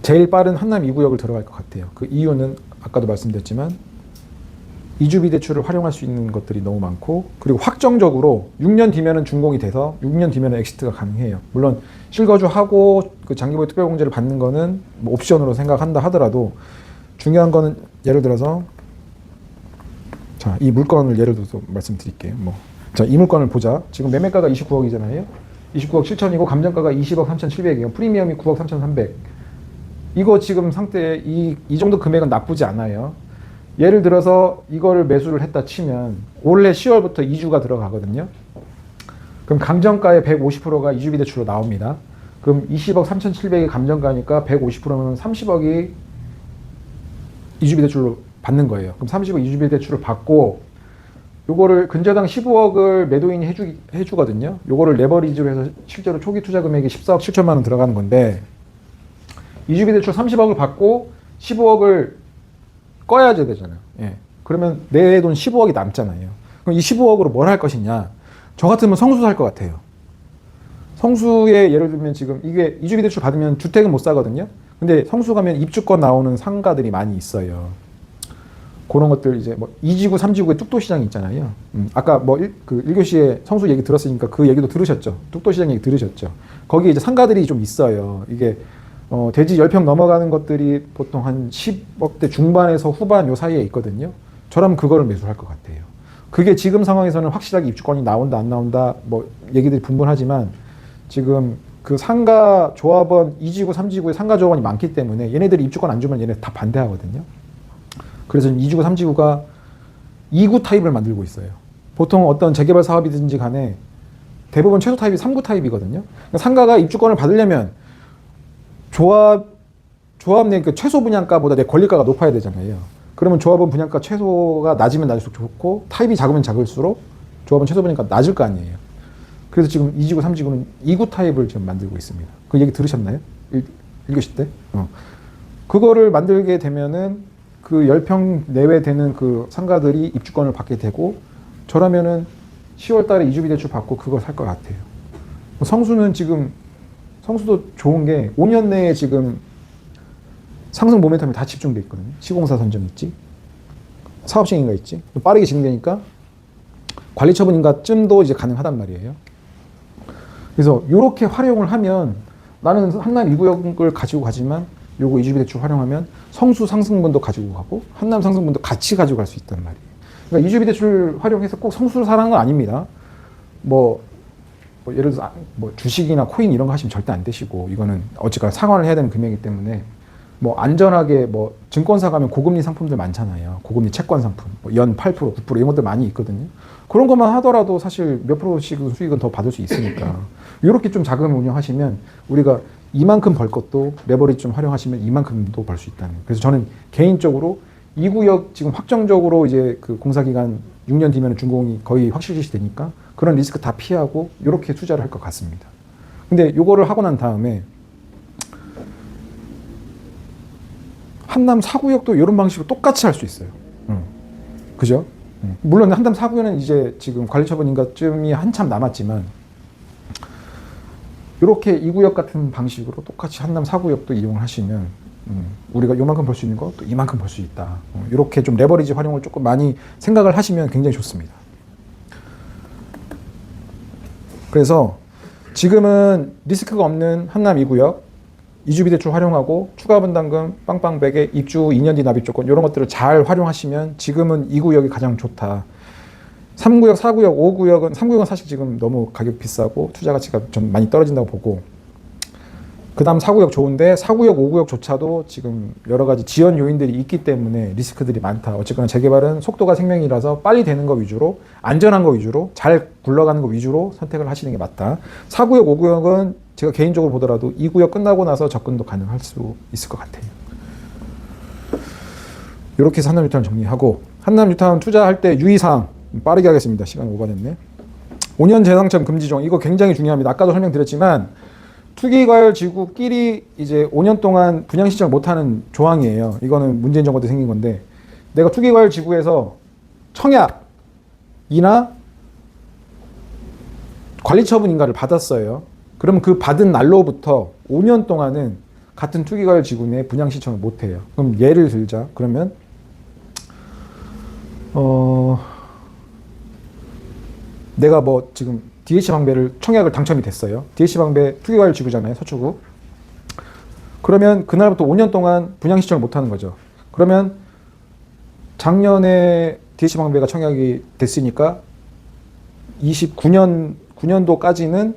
제일 빠른 한남 2구역을 들어갈 것 같아요. 그 이유는 아까도 말씀드렸지만 이주비 대출을 활용할 수 있는 것들이 너무 많고, 그리고 확정적으로 6년 뒤면은 준공이 돼서 6년 뒤면은 엑시트가 가능해요. 물론 실거주하고 그 장기보유 특별공제를 받는 거는 뭐 옵션으로 생각한다 하더라도, 중요한 거는 예를 들어서 자, 이 물건을 예를 들어서 말씀드릴게요. 자, 이 물건을 보자. 지금 매매가가 29억이잖아요. 29억 7천이고 감정가가 20억 3,700이에요. 프리미엄이 9억 3,300. 이거 지금 상태에 이 정도 금액은 나쁘지 않아요. 예를 들어서 이거를 매수를 했다 치면 올해 10월부터 이주가 들어가거든요. 그럼 감정가의 150%가 이주비 대출로 나옵니다. 그럼 20억 3,700이 감정가니까 150%면 30억이 이주비 대출로 받는 거예요. 그럼 30억 이주비 대출을 받고, 요거를 근저당 15억을 매도인이 해주거든요. 요거를 레버리지로 해서 실제로 초기 투자 금액이 14억 7천만 원 들어가는 건데, 이주비 대출 30억을 받고 15억을 꺼야 되잖아요. 예. 그러면 내 돈 15억이 남잖아요. 그럼 이 15억으로 뭘 할 것이냐? 저 같으면 성수 살 것 같아요. 성수에 예를 들면 지금 이게 이주비 대출 받으면 주택은 못 사거든요. 근데 성수 가면 입주권 나오는 상가들이 많이 있어요. 그런 것들 이제 뭐 2지구, 3지구에 뚝도시장이 있잖아요. 아까 뭐 1교시에 성수 얘기 들었으니까 그 얘기도 들으셨죠. 뚝도시장 얘기 들으셨죠. 거기 이제 상가들이 좀 있어요. 이게 대지 10평 넘어가는 것들이 보통 한 10억대 중반에서 후반 요 사이에 있거든요. 저라면 그거를 매수할 것 같아요. 그게 지금 상황에서는 확실하게 입주권이 나온다 안 나온다 뭐 얘기들이 분분하지만, 지금 그 상가 조합원 2지구, 3지구에 상가 조합원이 많기 때문에 얘네들이 입주권 안 주면 얘네 다 반대하거든요. 그래서 2지구, 3지구가 2구 타입을 만들고 있어요. 보통 어떤 재개발 사업이든지 간에 대부분 최소 타입이 3구 타입이거든요. 그러니까 상가가 입주권을 받으려면 조합 내 그 최소 분양가보다 내 권리가가 높아야 되잖아요. 그러면 조합원 분양가 최소가 낮으면 낮을수록 좋고, 타입이 작으면 작을수록 조합원 최소 분양가 낮을 거 아니에요. 그래서 지금 2지구, 3지구는 2구 타입을 지금 만들고 있습니다. 그 얘기 들으셨나요? 1교시 때? 그거를 만들게 되면은 그 10평 내외 되는 그 상가들이 입주권을 받게 되고, 저라면은 10월 달에 이주비 대출 받고 그걸 살 것 같아요. 성수도 좋은 게 5년 내에 지금 상승 모멘텀이 다 집중돼 있거든요. 시공사 선정 있지, 사업시행인가 있지, 빠르게 진행되니까 관리처분인가쯤도 이제 가능하단 말이에요. 그래서 이렇게 활용을 하면, 나는 한남 2구역을 가지고 가지만 요거 이주비 대출 활용하면 성수 상승분도 가지고 가고 한남 상승분도 같이 가지고 갈 수 있단 말이에요. 그러니까 이주비 대출 활용해서 꼭 성수를 사라는 건 아닙니다. 예를 들어서 주식이나 코인 이런 거 하시면 절대 안 되시고, 이거는 어쨌거나 상환을 해야 되는 금액이기 때문에 안전하게 증권사 가면 고금리 상품들 많잖아요. 고금리 채권 상품 연 8%, 9% 이런 것들 많이 있거든요. 그런 것만 하더라도 사실 몇 프로씩 수익은 더 받을 수 있으니까 이렇게 좀 자금을 운영하시면 우리가 이만큼 벌 것도 레버리지 좀 활용하시면 이만큼도 벌 수 있다는. 그래서 저는 개인적으로 2구역 지금 확정적으로 이제 그 공사기간 6년 뒤면 준공이 거의 확실 실시되니까 그런 리스크 다 피하고 이렇게 투자를 할 것 같습니다. 근데 요거를 하고 난 다음에 한남 4구역도 이런 방식으로 똑같이 할 수 있어요. 그죠? 물론 한남 4구역은 이제 지금 관리처분인가쯤이 한참 남았지만, 이렇게 2구역 같은 방식으로 똑같이 한남 4구역도 이용하시면 우리가 요만큼 벌 수 있는 거 또 이만큼 벌 수 있다. 이렇게 좀 레버리지 활용을 조금 많이 생각을 하시면 굉장히 좋습니다. 그래서 지금은 리스크가 없는 한남 2구역, 이주비대출 활용하고 추가 분담금 빵빵백에 입주 2년 뒤 납입 조건 이런 것들을 잘 활용하시면 지금은 이 구역이 가장 좋다. 3구역, 4구역, 5구역은 3구역은 사실 지금 너무 가격 비싸고 투자 가치가 좀 많이 떨어진다고 보고 그 다음 4구역 좋은데 4구역, 5구역조차도 지금 여러 가지 지연 요인들이 있기 때문에 리스크들이 많다. 어쨌거나 재개발은 속도가 생명이라서 빨리 되는 거 위주로 안전한 거 위주로 잘 굴러가는 거 위주로 선택을 하시는 게 맞다. 4구역, 5구역은 제가 개인적으로 보더라도 2구역 끝나고 나서 접근도 가능할 수 있을 것 같아요. 이렇게 해서 한남 뉴타운 정리하고 한남 뉴타운 투자할 때 유의사항 빠르게 하겠습니다. 시간 오버됐네. 5년 재당첨 금지 조항 이거 굉장히 중요합니다. 아까도 설명드렸지만 투기과열 지구끼리 이제 5년 동안 분양 신청 못하는 조항이에요. 이거는 문재인 정부 때 생긴 건데 내가 투기과열 지구에서 청약이나 관리처분인가를 받았어요. 그러면 그 받은 날로부터 5년 동안은 같은 투기과열 지구 내 분양 신청을 못해요. 그럼 예를 들자. 그러면 내가 뭐 지금 DH방배를 청약을 당첨이 됐어요. DH방배 투기과열 지구잖아요. 서초구. 그러면 그날부터 5년 동안 분양 신청을 못하는 거죠. 그러면 작년에 DH방배가 청약이 됐으니까 9년도까지는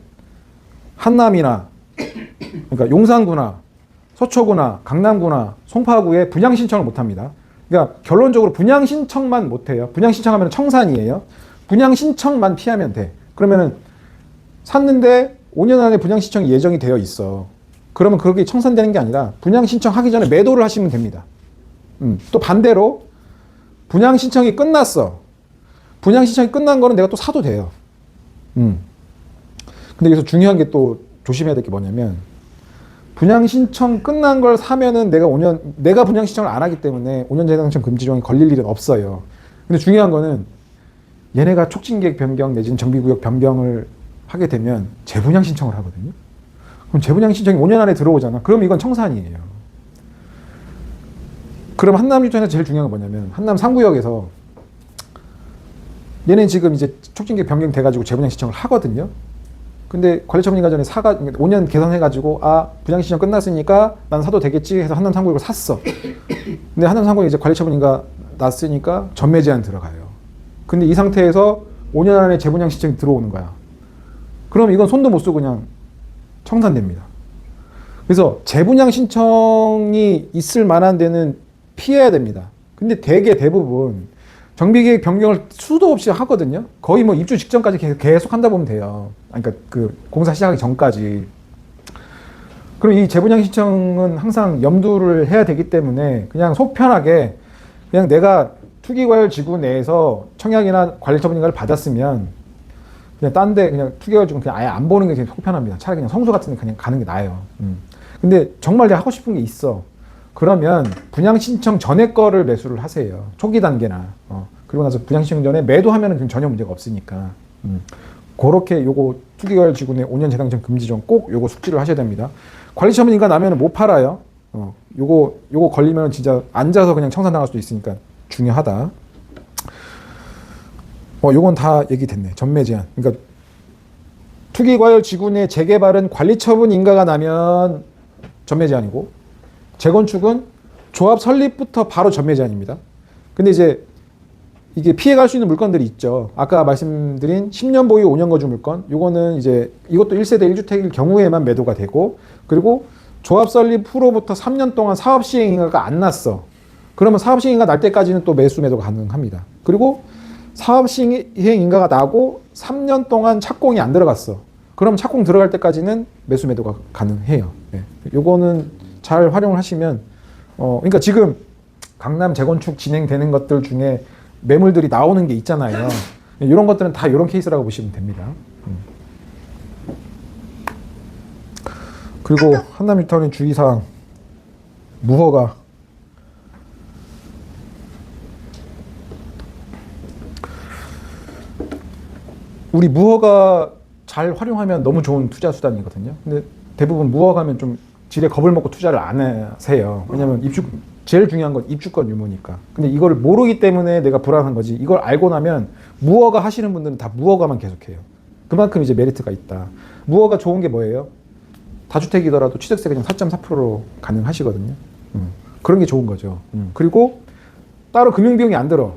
한남이나 그러니까 용산구나 서초구나 강남구나 송파구에 분양 신청을 못합니다. 그러니까 결론적으로 분양 신청만 못해요. 분양 신청하면 청산이에요. 분양 신청만 피하면 돼. 그러면은 샀는데 5년 안에 분양 신청이 예정이 되어 있어. 그러면 그게 청산되는 게 아니라 분양 신청하기 전에 매도를 하시면 됩니다. 또 반대로 분양 신청이 끝났어. 분양 신청이 끝난 거는 내가 또 사도 돼요. 근데 여기서 중요한 게 또 조심해야 될 게 뭐냐면 분양 신청 끝난 걸 사면은 내가 분양 신청을 안 하기 때문에 5년 재당첨 금지 조항이 걸릴 일은 없어요. 근데 중요한 거는 얘네가 촉진계획 변경 내지는 정비구역 변경을 하게 되면 재분양 신청을 하거든요. 그럼 재분양 신청이 5년 안에 들어오잖아. 그럼 이건 청산이에요. 그럼 한남 뉴타운에서 제일 중요한 건 뭐냐면 한남 3구역에서 얘는 지금 이제 촉진계획 변경 돼가지고 재분양 신청을 하거든요. 근데 관리처분인가 전에 5년 계산해가지고 분양 신청 끝났으니까 난 사도 되겠지 해서 한남 3구역을 샀어. 근데 한남 3구역 이제 관리처분인가 났으니까 전매 제한 들어가요. 근데 이 상태에서 5년 안에 재분양 신청이 들어오는 거야. 그럼 이건 손도 못 쓰고 그냥 청산됩니다. 그래서 재분양 신청이 있을 만한 데는 피해야 됩니다. 근데 대부분 정비계획 변경을 수도 없이 하거든요. 거의 뭐 입주 직전까지 계속 한다 보면 돼요. 그러니까 그 공사 시작하기 전까지. 그럼 이 재분양 신청은 항상 염두를 해야 되기 때문에 그냥 속 편하게 그냥 내가 투기과열 지구 내에서 청약이나 관리처분인가를 받았으면 그냥 딴 데 그냥 투기과열 지구 그냥 아예 안 보는 게 되게 속 편합니다. 차라리 그냥 성수 같은 데 그냥 가는 게 나아요. 근데 정말 내가 하고 싶은 게 있어. 그러면 분양 신청 전에 거를 매수를 하세요. 초기 단계나. 그리고 나서 분양 신청 전에 매도하면은 전혀 문제가 없으니까. 그렇게 요거 투기과열 지구 내 5년 재당첨 금지 조항 꼭 요거 숙지를 하셔야 됩니다. 관리처분인가 나면은 못 팔아요. 요거 걸리면 진짜 앉아서 그냥 청산당할 수도 있으니까 중요하다. 요건 다 얘기됐네. 전매 제한. 그러니까 투기과열 지구 내 재개발은 관리처분 인가가 나면 전매 제한이고 재건축은 조합 설립부터 바로 전매 제한입니다. 근데 이제 이게 피해갈 수 있는 물건들이 있죠. 아까 말씀드린 10년 보유 5년 거주 물건. 요거는 이제 이것도 1세대 1주택일 경우에만 매도가 되고 그리고 조합 설립 후로부터 3년 동안 사업 시행 인가가 안 났어. 그러면 사업 시행 인가 날 때까지는 또 매수가 가능합니다. 그리고 사업 시행 인가가 나고 3년 동안 착공이 안 들어갔어. 그럼 착공 들어갈 때까지는 매도가 가능해요. 네. 요거는 잘 활용을 하시면 그러니까 지금 강남 재건축 진행되는 것들 중에 매물들이 나오는 게 있잖아요. 이런 것들은 다 이런 케이스라고 보시면 됩니다. 그리고 한남 뉴타운의 주의사항 무허가 우리 무허가 잘 활용하면 너무 좋은 투자 수단이거든요. 근데 대부분 무허가면 좀 지레 겁을 먹고 투자를 안 하세요. 왜냐면 제일 중요한 건 입주권 유무니까. 근데 이걸 모르기 때문에 내가 불안한 거지. 이걸 알고 나면 무허가 하시는 분들은 다 무허가만 계속해요. 그만큼 이제 메리트가 있다. 무허가 좋은 게 뭐예요? 다주택이더라도 취득세 그냥 4.4%로 가능하시거든요. 그런 게 좋은 거죠. 그리고 따로 금융비용이 안 들어.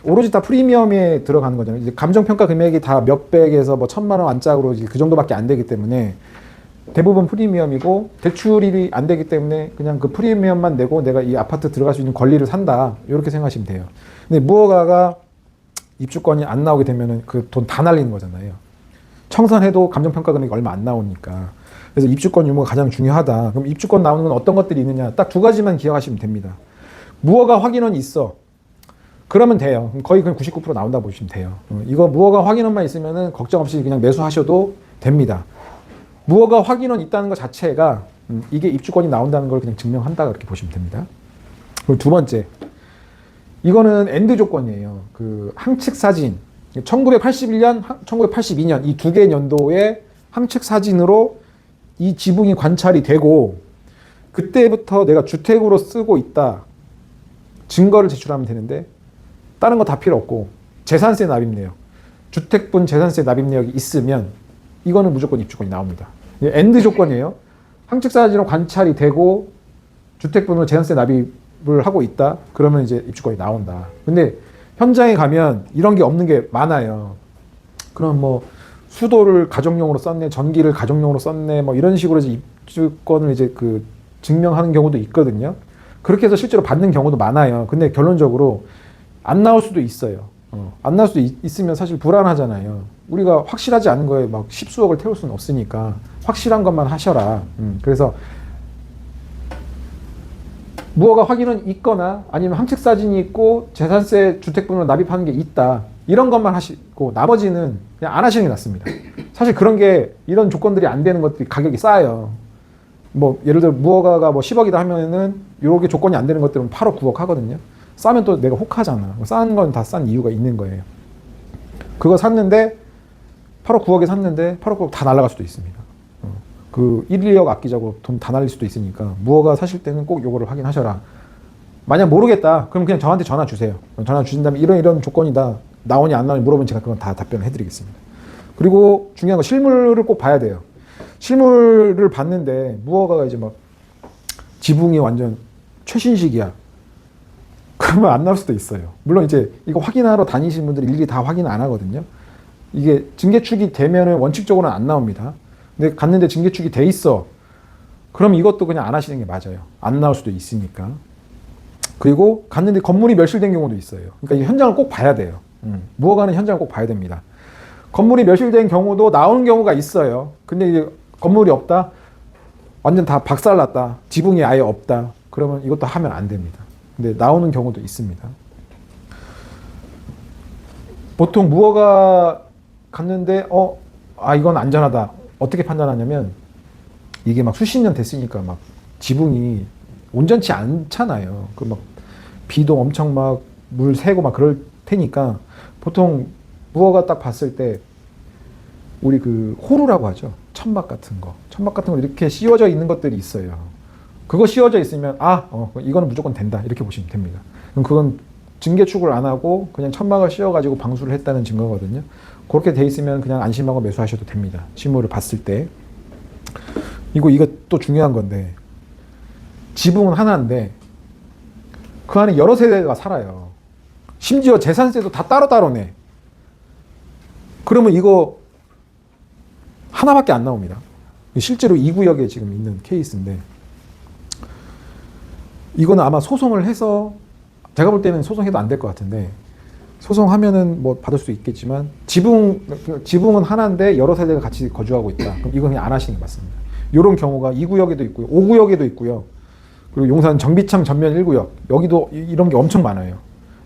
오로지 다 프리미엄에 들어가는 거잖아요. 이제 감정평가 금액이 다 몇백에서 뭐 1,000만 원 안짝으로 그 정도밖에 안 되기 때문에 대부분 프리미엄이고 대출이 안 되기 때문에 그냥 그 프리미엄만 내고 내가 이 아파트 들어갈 수 있는 권리를 산다. 이렇게 생각하시면 돼요. 근데 무허가가 입주권이 안 나오게 되면은 그 돈 다 날리는 거잖아요. 청산해도 감정평가 금액이 얼마 안 나오니까. 그래서 입주권 유무가 가장 중요하다. 그럼 입주권 나오는 건 어떤 것들이 있느냐? 딱 두 가지만 기억하시면 됩니다. 무허가 확인원이 있어. 그러면 돼요. 거의 그냥 99% 나온다 보시면 돼요. 이거 무허가 확인원만 있으면은 걱정 없이 그냥 매수하셔도 됩니다. 무허가 확인원 있다는 것 자체가 이게 입주권이 나온다는 걸 그냥 증명한다 그렇게 보시면 됩니다. 그리고 두 번째, 이거는 엔드 조건이에요. 그 항측 사진, 1981년, 1982년 이 두 개 연도의 항측 사진으로 이 지붕이 관찰이 되고 그때부터 내가 주택으로 쓰고 있다 증거를 제출하면 되는데 다른 거 다 필요 없고 재산세 납입 내역, 주택분 재산세 납입 내역이 있으면 이거는 무조건 입주권이 나옵니다. 엔드 조건이에요. 항측 사진으로 관찰이 되고 주택분으로 재산세 납입을 하고 있다. 그러면 이제 입주권이 나온다. 근데 현장에 가면 이런 게 없는 게 많아요. 그럼 뭐 수도를 가정용으로 썼네, 전기를 가정용으로 썼네, 뭐 이런 식으로 이제 입주권을 이제 그 증명하는 경우도 있거든요. 그렇게 해서 실제로 받는 경우도 많아요. 근데 결론적으로 안 나올 수도 있어요. 안 나올 수도 있으면 사실 불안하잖아요. 우리가 확실하지 않은 거에 막 십수억을 태울 수는 없으니까 확실한 것만 하셔라. 그래서 무허가 확인은 있거나 아니면 항측 사진이 있고 재산세 주택분으로 납입하는 게 있다. 이런 것만 하시고 나머지는 그냥 안 하시는 게 낫습니다. 사실 그런 게 이런 조건들이 안 되는 것들이 가격이 싸요. 뭐 예를 들어 무허가가 뭐 10억이다 하면은 이렇게 조건이 안 되는 것들은 8억, 9억 하거든요. 싸면 또 내가 혹하잖아. 싼 건 다 싼 이유가 있는 거예요. 그거 샀는데 8억, 9억에 샀는데 8억, 9억 다 날아갈 수도 있습니다. 그 1, 2억 아끼자고 돈 다 날릴 수도 있으니까 무허가 사실 때는 꼭 요거를 확인하셔라. 만약 모르겠다. 그럼 그냥 저한테 전화 주세요. 전화 주신 다음에 이런 조건이다. 나오니 안 나오니 물어보면 제가 그건 다 답변을 해드리겠습니다. 그리고 중요한 건 실물을 꼭 봐야 돼요. 실물을 봤는데 무허가가 이제 막 지붕이 완전 최신식이야. 그러면 안 나올 수도 있어요. 물론 이제 이거 확인하러 다니시는 분들이 일일이 다 확인 안 하거든요. 이게 증개축이 되면은 원칙적으로는 안 나옵니다. 근데 갔는데 증개축이 돼 있어. 그럼 이것도 그냥 안 하시는 게 맞아요. 안 나올 수도 있으니까. 그리고 갔는데 건물이 멸실된 경우도 있어요. 그러니까 이 현장을 꼭 봐야 돼요. 무허가는 현장을 꼭 봐야 됩니다. 건물이 멸실된 경우도 나오는 경우가 있어요. 근데 이제 건물이 없다. 완전 다 박살났다. 지붕이 아예 없다. 그러면 이것도 하면 안 됩니다. 근데 나오는 경우도 있습니다. 보통 무허가 갔는데 이건 안전하다. 어떻게 판단하냐면 이게 막 수십 년 됐으니까 막 지붕이 온전치 않잖아요. 그 막 비도 엄청 막 물 새고 막 그럴 테니까 보통 무허가 딱 봤을 때 우리 그 호루라고 하죠. 천막 같은 거 이렇게 씌워져 있는 것들이 있어요. 그거 씌워져 있으면 이거는 무조건 된다 이렇게 보시면 됩니다. 그럼 그건 증개축을 안 하고 그냥 천막을 씌워가지고 방수를 했다는 증거거든요. 그렇게 돼 있으면 그냥 안심하고 매수하셔도 됩니다. 실물을 봤을 때. 이거 또 중요한 건데 지붕은 하나인데 그 안에 여러 세대가 살아요. 심지어 재산세도 다 따로따로 내. 그러면 이거 하나밖에 안 나옵니다. 실제로 이 구역에 지금 있는 케이스인데 이거는 아마 소송을 해서 제가 볼 때는 소송해도 안 될 것 같은데 소송하면은 뭐 받을 수 있겠지만 지붕은 하나인데 여러 세대가 같이 거주하고 있다. 그럼 이건 그냥 안 하시는 게 맞습니다. 이런 경우가 2구역에도 있고요. 5구역에도 있고요. 그리고 용산 정비창 전면 1구역 여기도 이런 게 엄청 많아요.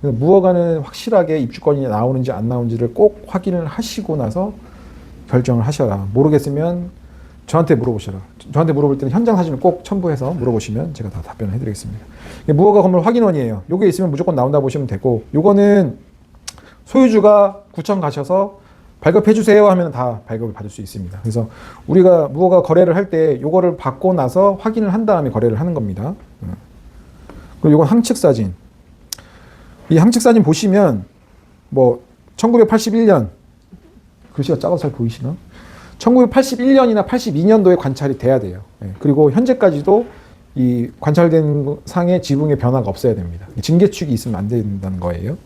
무허가는 확실하게 입주권이 나오는지 안 나오는지를 꼭 확인을 하시고 나서 결정을 하셔라. 모르겠으면 저한테 물어보셔라. 저한테 물어볼 때는 현장 사진을 꼭 첨부해서 물어보시면 제가 다 답변을 해드리겠습니다. 무허가 건물 확인원이에요. 요게 있으면 무조건 나온다 보시면 되고 요거는 소유주가 구청 가셔서 발급해주세요 하면 다 발급을 받을 수 있습니다. 그래서 우리가 무허가 거래를 할 때 요거를 받고 나서 확인을 한 다음에 거래를 하는 겁니다. 그리고 요건 항측 사진. 이 항측 사진 보시면 뭐 1981년 글씨가 작아서 잘 보이시나? 1981년이나 82년도에 관찰이 돼야 돼요. 예, 그리고 현재까지도 이 관찰된 상의 지붕의 변화가 없어야 됩니다. 징계축이 있으면 안 된다는 거예요.